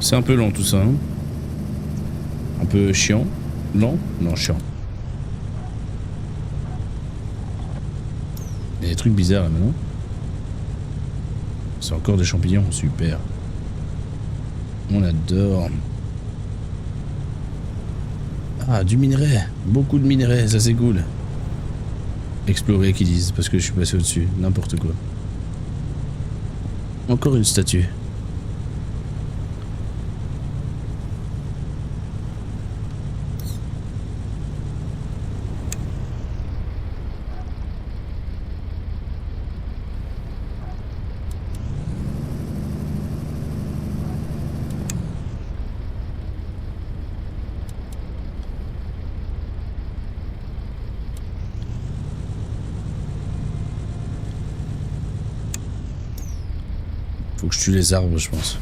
C'est un peu lent tout ça, hein. Un peu chiant. Lent? Non, chiant. Il y a des trucs bizarres là maintenant. C'est encore des champignons, super. On adore. Ah, du minerai. Beaucoup de minerai, ça c'est cool. Explorer qu'ils disent, parce que je suis passé au-dessus. N'importe quoi. Encore une statue. Faut que je tue les arbres, je pense.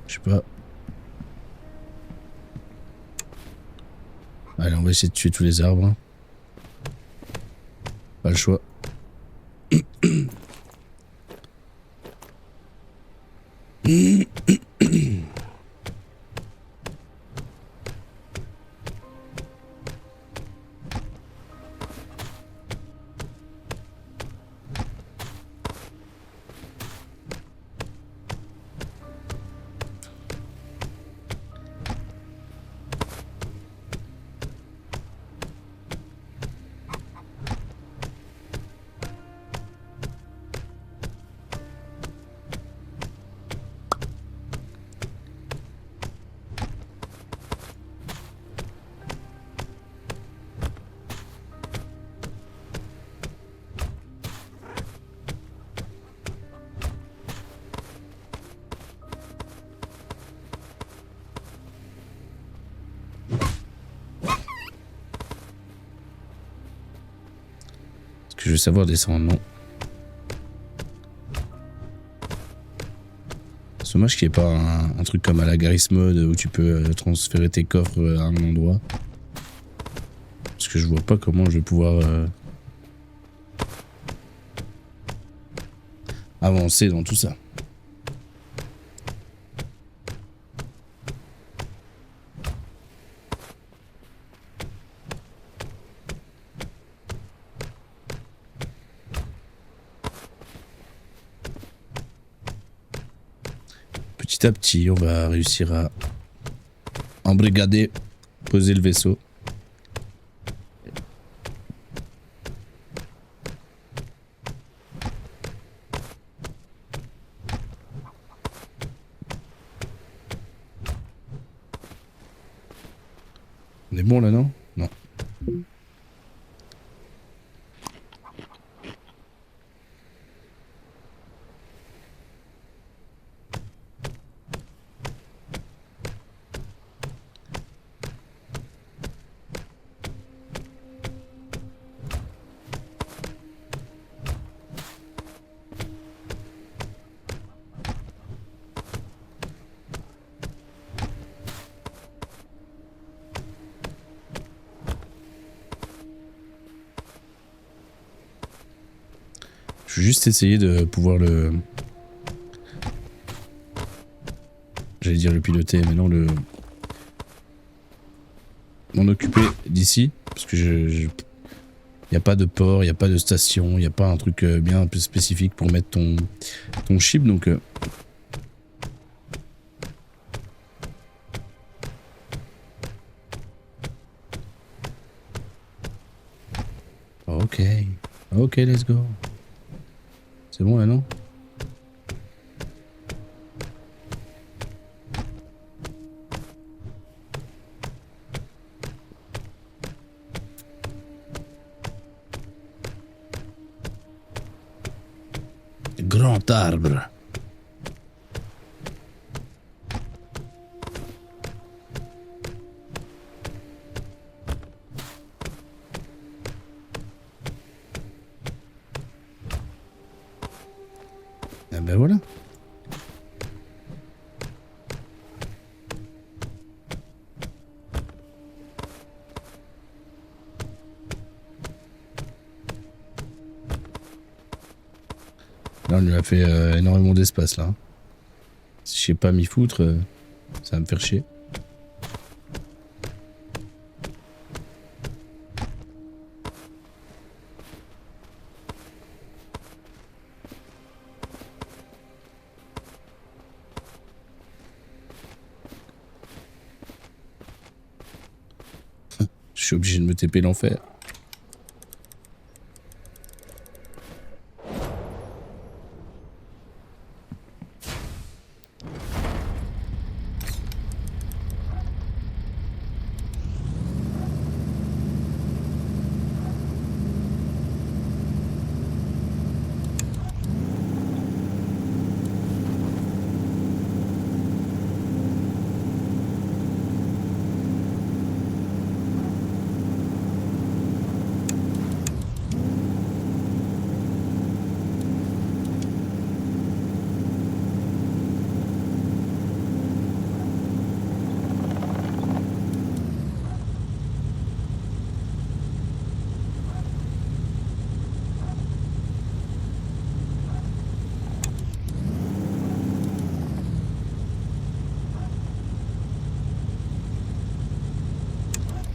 Je sais pas. Allez, on va essayer de tuer tous les arbres. Pas le choix. Est-ce que je vais savoir descendre? Non. C'est dommage qu'il n'y ait pas un truc comme à la Garry's Mod où tu peux transférer tes coffres à un endroit. Parce que je vois pas comment je vais pouvoir avancer dans tout ça. Petit à petit, on va réussir à embrigader, poser le vaisseau. On est bon là, non? Non. Je vais juste essayer de pouvoir le... J'allais dire le piloter, mais non, le... m'en occuper d'ici. Parce que il n'y a pas de port, il n'y a pas de station, il n'y a pas un truc bien un peu spécifique pour mettre ton chip, donc... Ok, let's go. C'est bon là, non? Grand arbre. Ah ben voilà. Là, on lui a fait énormément d'espace là. Si je sais pas m'y foutre, ça va me faire chier. Je suis obligé de me TP l'enfer.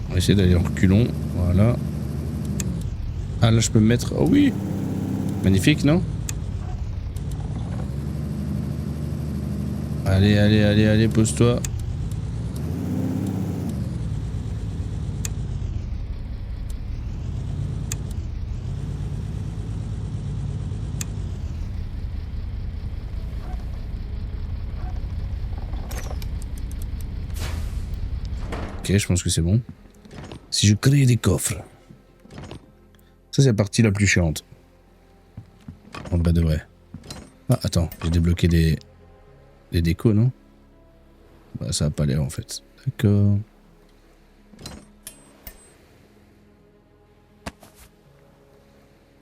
On va essayer d'aller en reculons. Voilà. Ah là je peux me mettre... Oh oui! Magnifique, non? Allez, allez, allez, allez, pose-toi. Ok, je pense que c'est bon. Si je crée des coffres. Ça, c'est la partie la plus chiante. En vrai de vrai. Ah, attends, j'ai débloqué des décos, non? Bah, ça a pas l'air en fait. D'accord.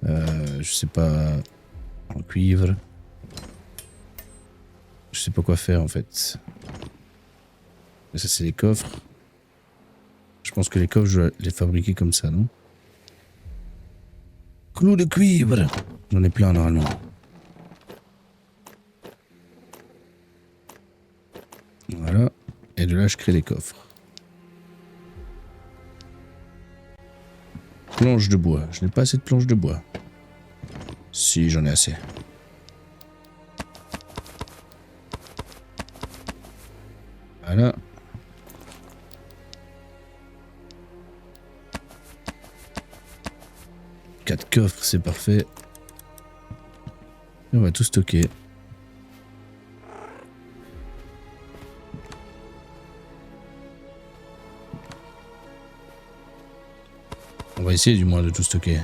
Je sais pas. En cuivre. Je sais pas quoi faire en fait. Mais ça, c'est les coffres. Je pense que les coffres, je dois les fabriquer comme ça, non? Clou de cuivre. J'en ai plein normalement. Voilà. Et de là, je crée des coffres. Planches de bois. Je n'ai pas assez de planches de bois. Si, j'en ai assez. Voilà. Quatre coffres, c'est parfait. Et on va tout stocker. On va essayer du moins de tout stocker.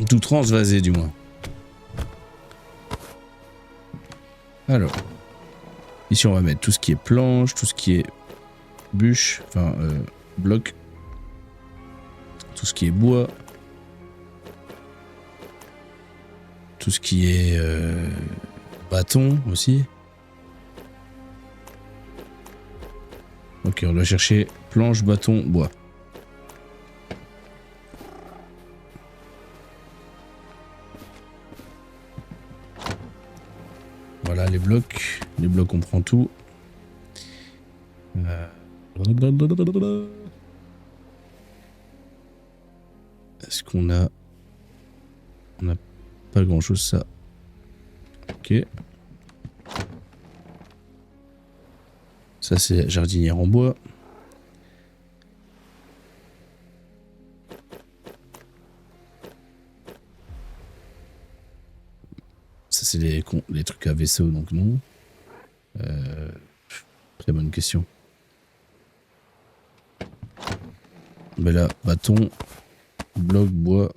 Tout transvaser du moins. Alors. Ici on va mettre tout ce qui est planche, tout ce qui est bûche, enfin bloc. Tout ce qui est bois. Tout ce qui est bâton aussi. Ok, on doit chercher planche, bâton, bois. Voilà les blocs. Les blocs, on prend tout. Est-ce qu'on a... On n'a pas grand chose ça. Ok. Ça c'est jardinière en bois. Ça, c'est les trucs à vaisseau, donc non. Très bonne question. Mais là, bâton, bloc, bois.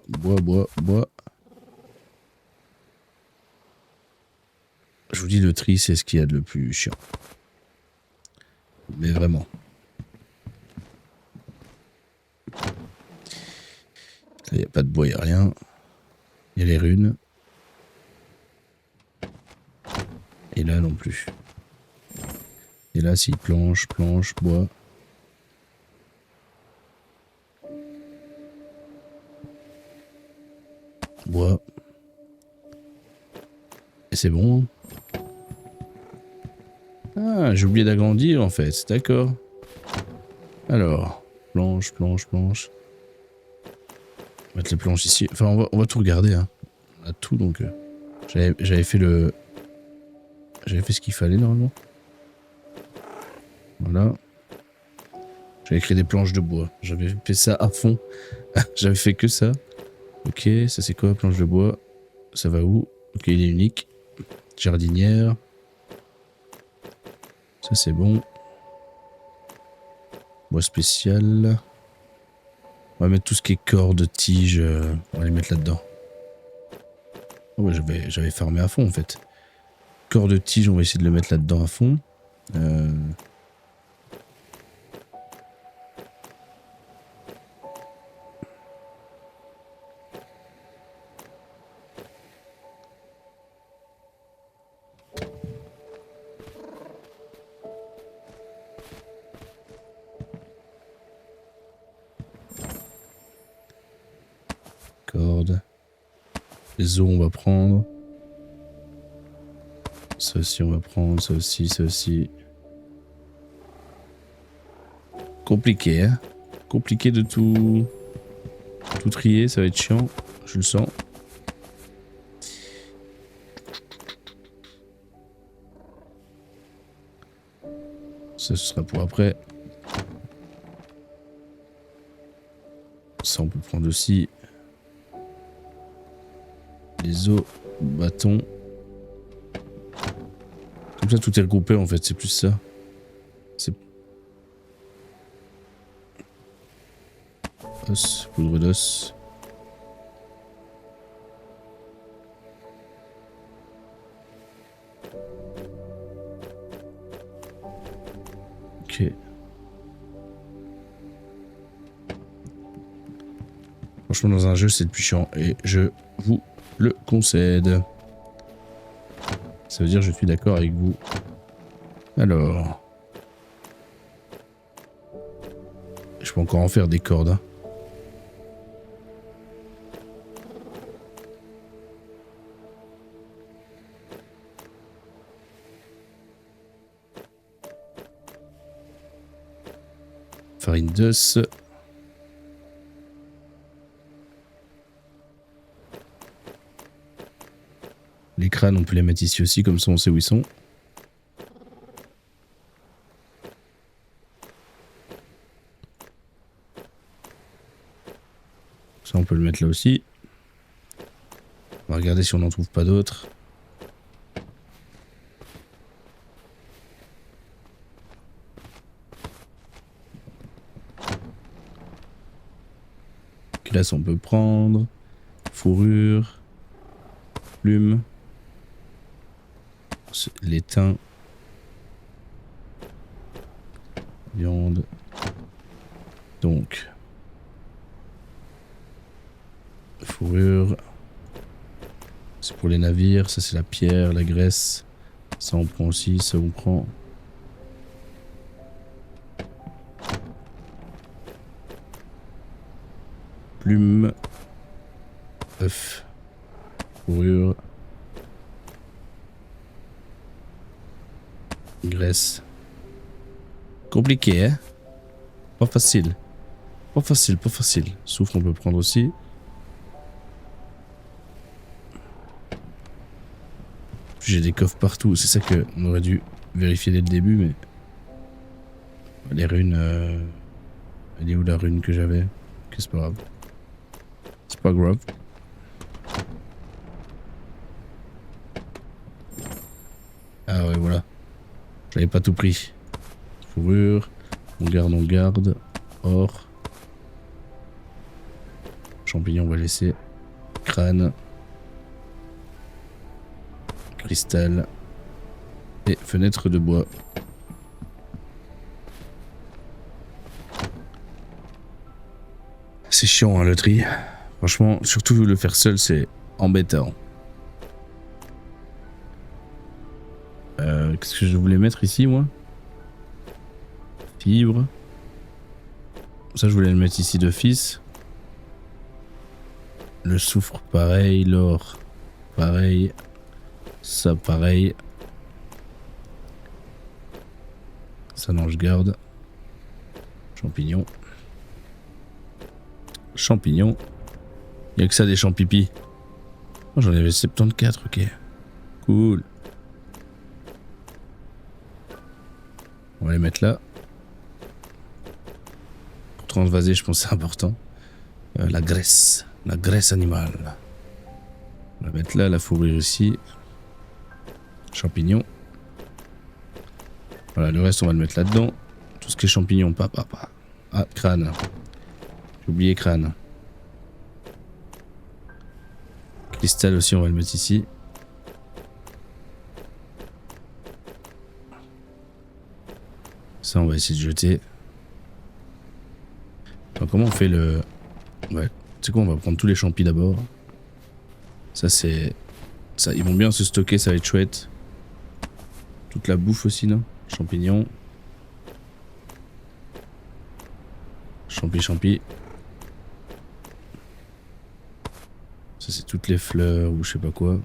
Je vous dis, le tri, c'est ce qu'il y a de le plus chiant. Mais vraiment. Il n'y a pas de bois, il n'y a rien. Il y a les runes. Et là non plus. Et là, si planche, bois. Bois. Et c'est bon. Ah, j'ai oublié d'agrandir en fait. D'accord. Alors, planche. On va mettre les planches ici. Enfin, on va tout regarder. Hein. On a tout donc. J'avais fait le. J'avais fait ce qu'il fallait normalement. Voilà. J'avais créé des planches de bois. J'avais fait ça à fond. J'avais fait que ça. Ok, ça c'est quoi, planche de bois? Ça va où? Ok, il est unique. Jardinière. Ça c'est bon. Bois spécial. On va mettre tout ce qui est cordes, tiges. On va les mettre là-dedans. Oh ouais, j'avais farmé à fond en fait. Cordes, tiges, on va essayer de le mettre là-dedans à fond. Cordes. Les os, on va prendre. Ça aussi, on va prendre. Ça aussi. Compliqué, hein. Compliqué de tout trier, ça va être chiant. Je le sens. Ça, ce sera pour après. Ça, on peut prendre aussi. Les os, bâtons. Comme ça, tout est regroupé en fait, c'est plus ça. C'est. Os, poudre d'os. Ok. Franchement, dans un jeu, c'est le plus chiant et je vous le concède. Ça veut dire que je suis d'accord avec vous. Alors. Je peux encore en faire des cordes. Hein. Farine d'os. Les crânes, on peut les mettre ici aussi, comme ça on sait où ils sont. Ça, on peut le mettre là aussi. On va regarder si on n'en trouve pas d'autres. Glace, on peut prendre. Fourrure. Plume. L'étain. Viande. Donc. Fourrure. C'est pour les navires. Ça, c'est la pierre, la graisse. Ça, on prend aussi. Ça, on prend. Plume. œuf. Fourrure. Graisse. Compliqué, hein? Pas facile. Pas facile. Soufre, on peut prendre aussi. J'ai des coffres partout. C'est ça qu'on aurait dû vérifier dès le début, mais... Les runes... Elle est où la rune que j'avais? Que c'est pas grave. C'est pas grave. Ah ouais, voilà. J'avais pas tout pris. Fourrure. On garde. Or. Champignons, on va laisser. Crâne. Cristal. Et fenêtre de bois. C'est chiant, hein, le tri. Franchement, surtout le faire seul, c'est embêtant. Qu'est-ce que je voulais mettre ici, moi? Fibre. Ça, je voulais le mettre ici d'office. Le soufre, pareil. L'or, pareil. Ça, pareil. Ça, non, je garde. Champignons. Champignons. Il n'y a que ça, des champipi. Oh, j'en avais 74, ok. Cool. On va les mettre là. Pour transvaser, je pense que c'est important. La graisse animale. On va mettre là, la fourrure ici. Champignons. Voilà, le reste, on va le mettre là-dedans. Tout ce qui est champignons, papa. Ah, crâne. J'ai oublié crâne. Cristal aussi, on va le mettre ici. Ça, on va essayer de jeter. Alors, comment on fait le... Ouais, tu sais quoi, on va prendre tous les champis d'abord. Ça, c'est... Ça, ils vont bien se stocker, ça va être chouette. Toute la bouffe aussi, non? Champignons. Champi. Ça, c'est toutes les fleurs ou je sais pas quoi.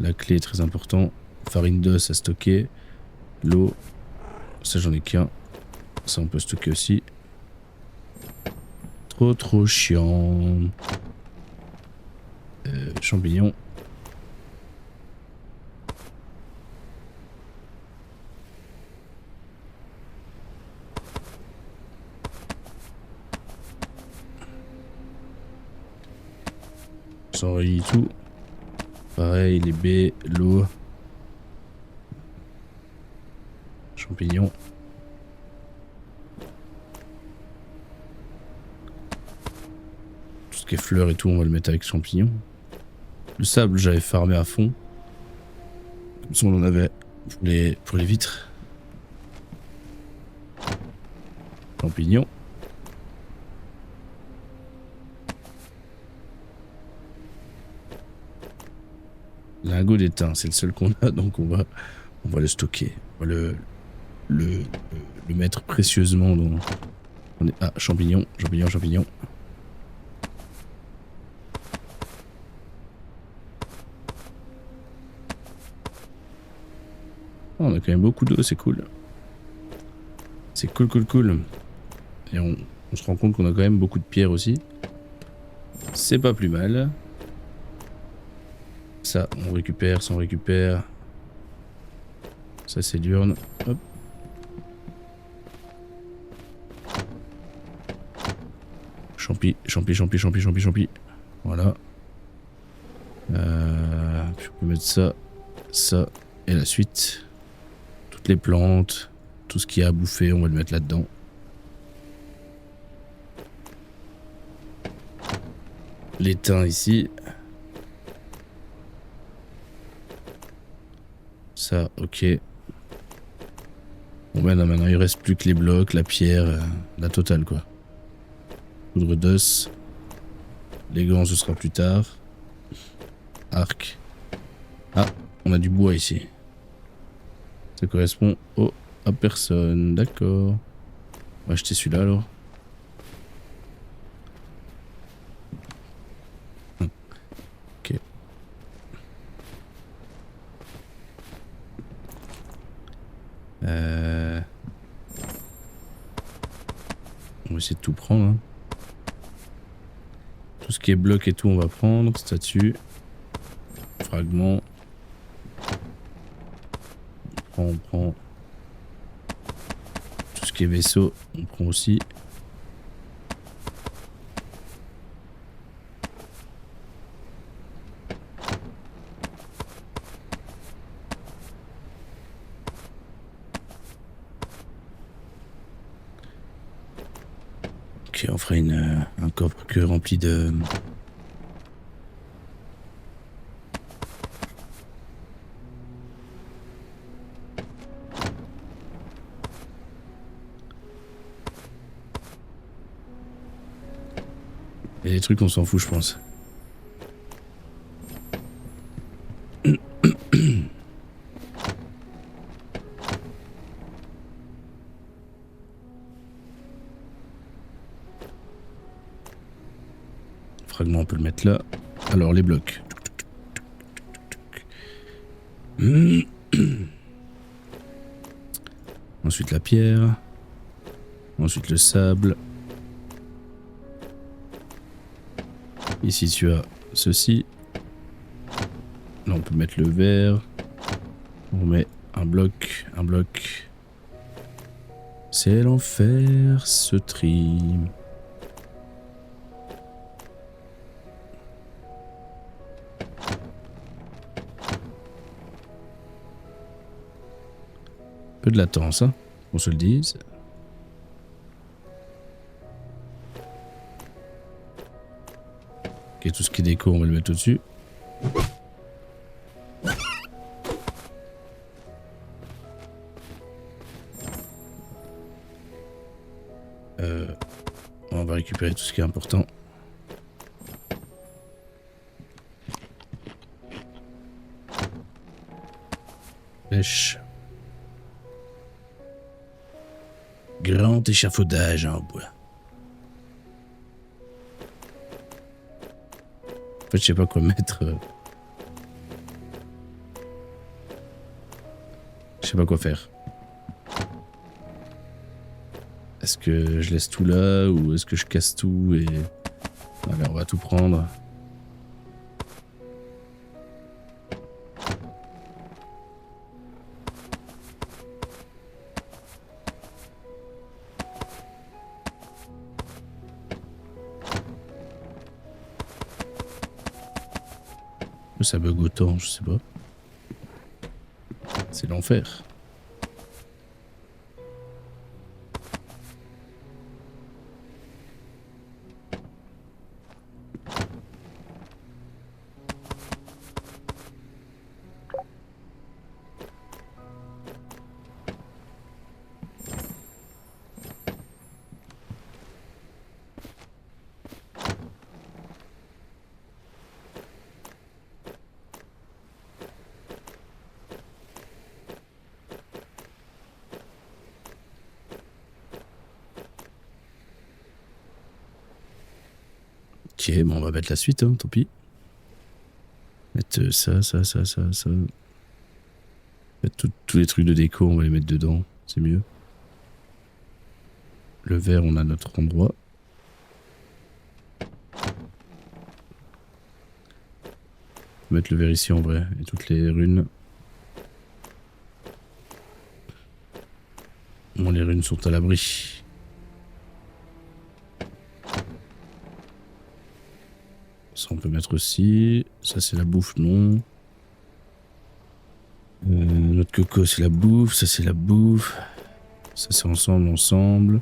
La clé est très important. Farine d'os à stocker. L'eau. Ça, j'en ai qu'un. Ça, on peut stocker aussi. Trop chiant. Champignons. Sans relie tout. Pareil, les baies, l'eau. Champignons. Tout ce qui est fleurs et tout, on va le mettre avec champignons. Le sable, j'avais farmé à fond. Comme ça, on en avait pour les vitres. Champignons. Lingot d'étain, c'est le seul qu'on a, donc on va le stocker. On va le mettre précieusement dans... Ah, champignons. Oh, on a quand même beaucoup d'eau, c'est cool. C'est cool. Et on se rend compte qu'on a quand même beaucoup de pierres aussi. C'est pas plus mal. Ça, on récupère, ça on récupère. Ça c'est l'urne. Hop. Champi. Voilà. Puis on peut mettre ça et la suite. Toutes les plantes, tout ce qu'il y a à bouffer, on va le mettre là-dedans. L'étain ici. Ça, ok. Bon ben non, maintenant il reste plus que les blocs, la pierre, la totale quoi. Poudre d'os. Les gants ce sera plus tard. Arc. Ah, on a du bois ici. Ça correspond à personne, d'accord. On va acheter celui-là alors. Ok. On va essayer de tout prendre. Hein. Tout ce qui est bloc et tout, on va prendre. Statue. Fragment. On prend. Tout ce qui est vaisseau, on prend aussi. on fera un coffre que rempli de... Et les trucs on s'en fout je pense. Fragment on peut le mettre là. Alors les blocs. Ensuite la pierre. Ensuite le sable. Ici tu as ceci. Là on peut mettre le verre. On met un bloc, un bloc. C'est l'enfer ce trim. Peu de latence, hein, qu'on se le dise. Ok, tout ce qui est déco, on va le mettre au-dessus. On va récupérer tout ce qui est important. Pêche. Grand échafaudage en bois. En fait, je sais pas quoi mettre. Je sais pas quoi faire. Est-ce que je laisse tout là ou est-ce que je casse tout et... Allez, on va tout prendre. Ça bug autant, je sais pas. C'est l'enfer. Ok, bon, on va mettre la suite, hein, tant pis. Mettre ça. Mettre tous les trucs de déco, on va les mettre dedans, c'est mieux. Le verre, on a notre endroit. Mettre le verre ici en vrai, et toutes les runes. Bon, les runes sont à l'abri. Ça on peut mettre aussi. Ça c'est la bouffe, non. Notre coco c'est la bouffe. Ça c'est la bouffe. Ça c'est ensemble.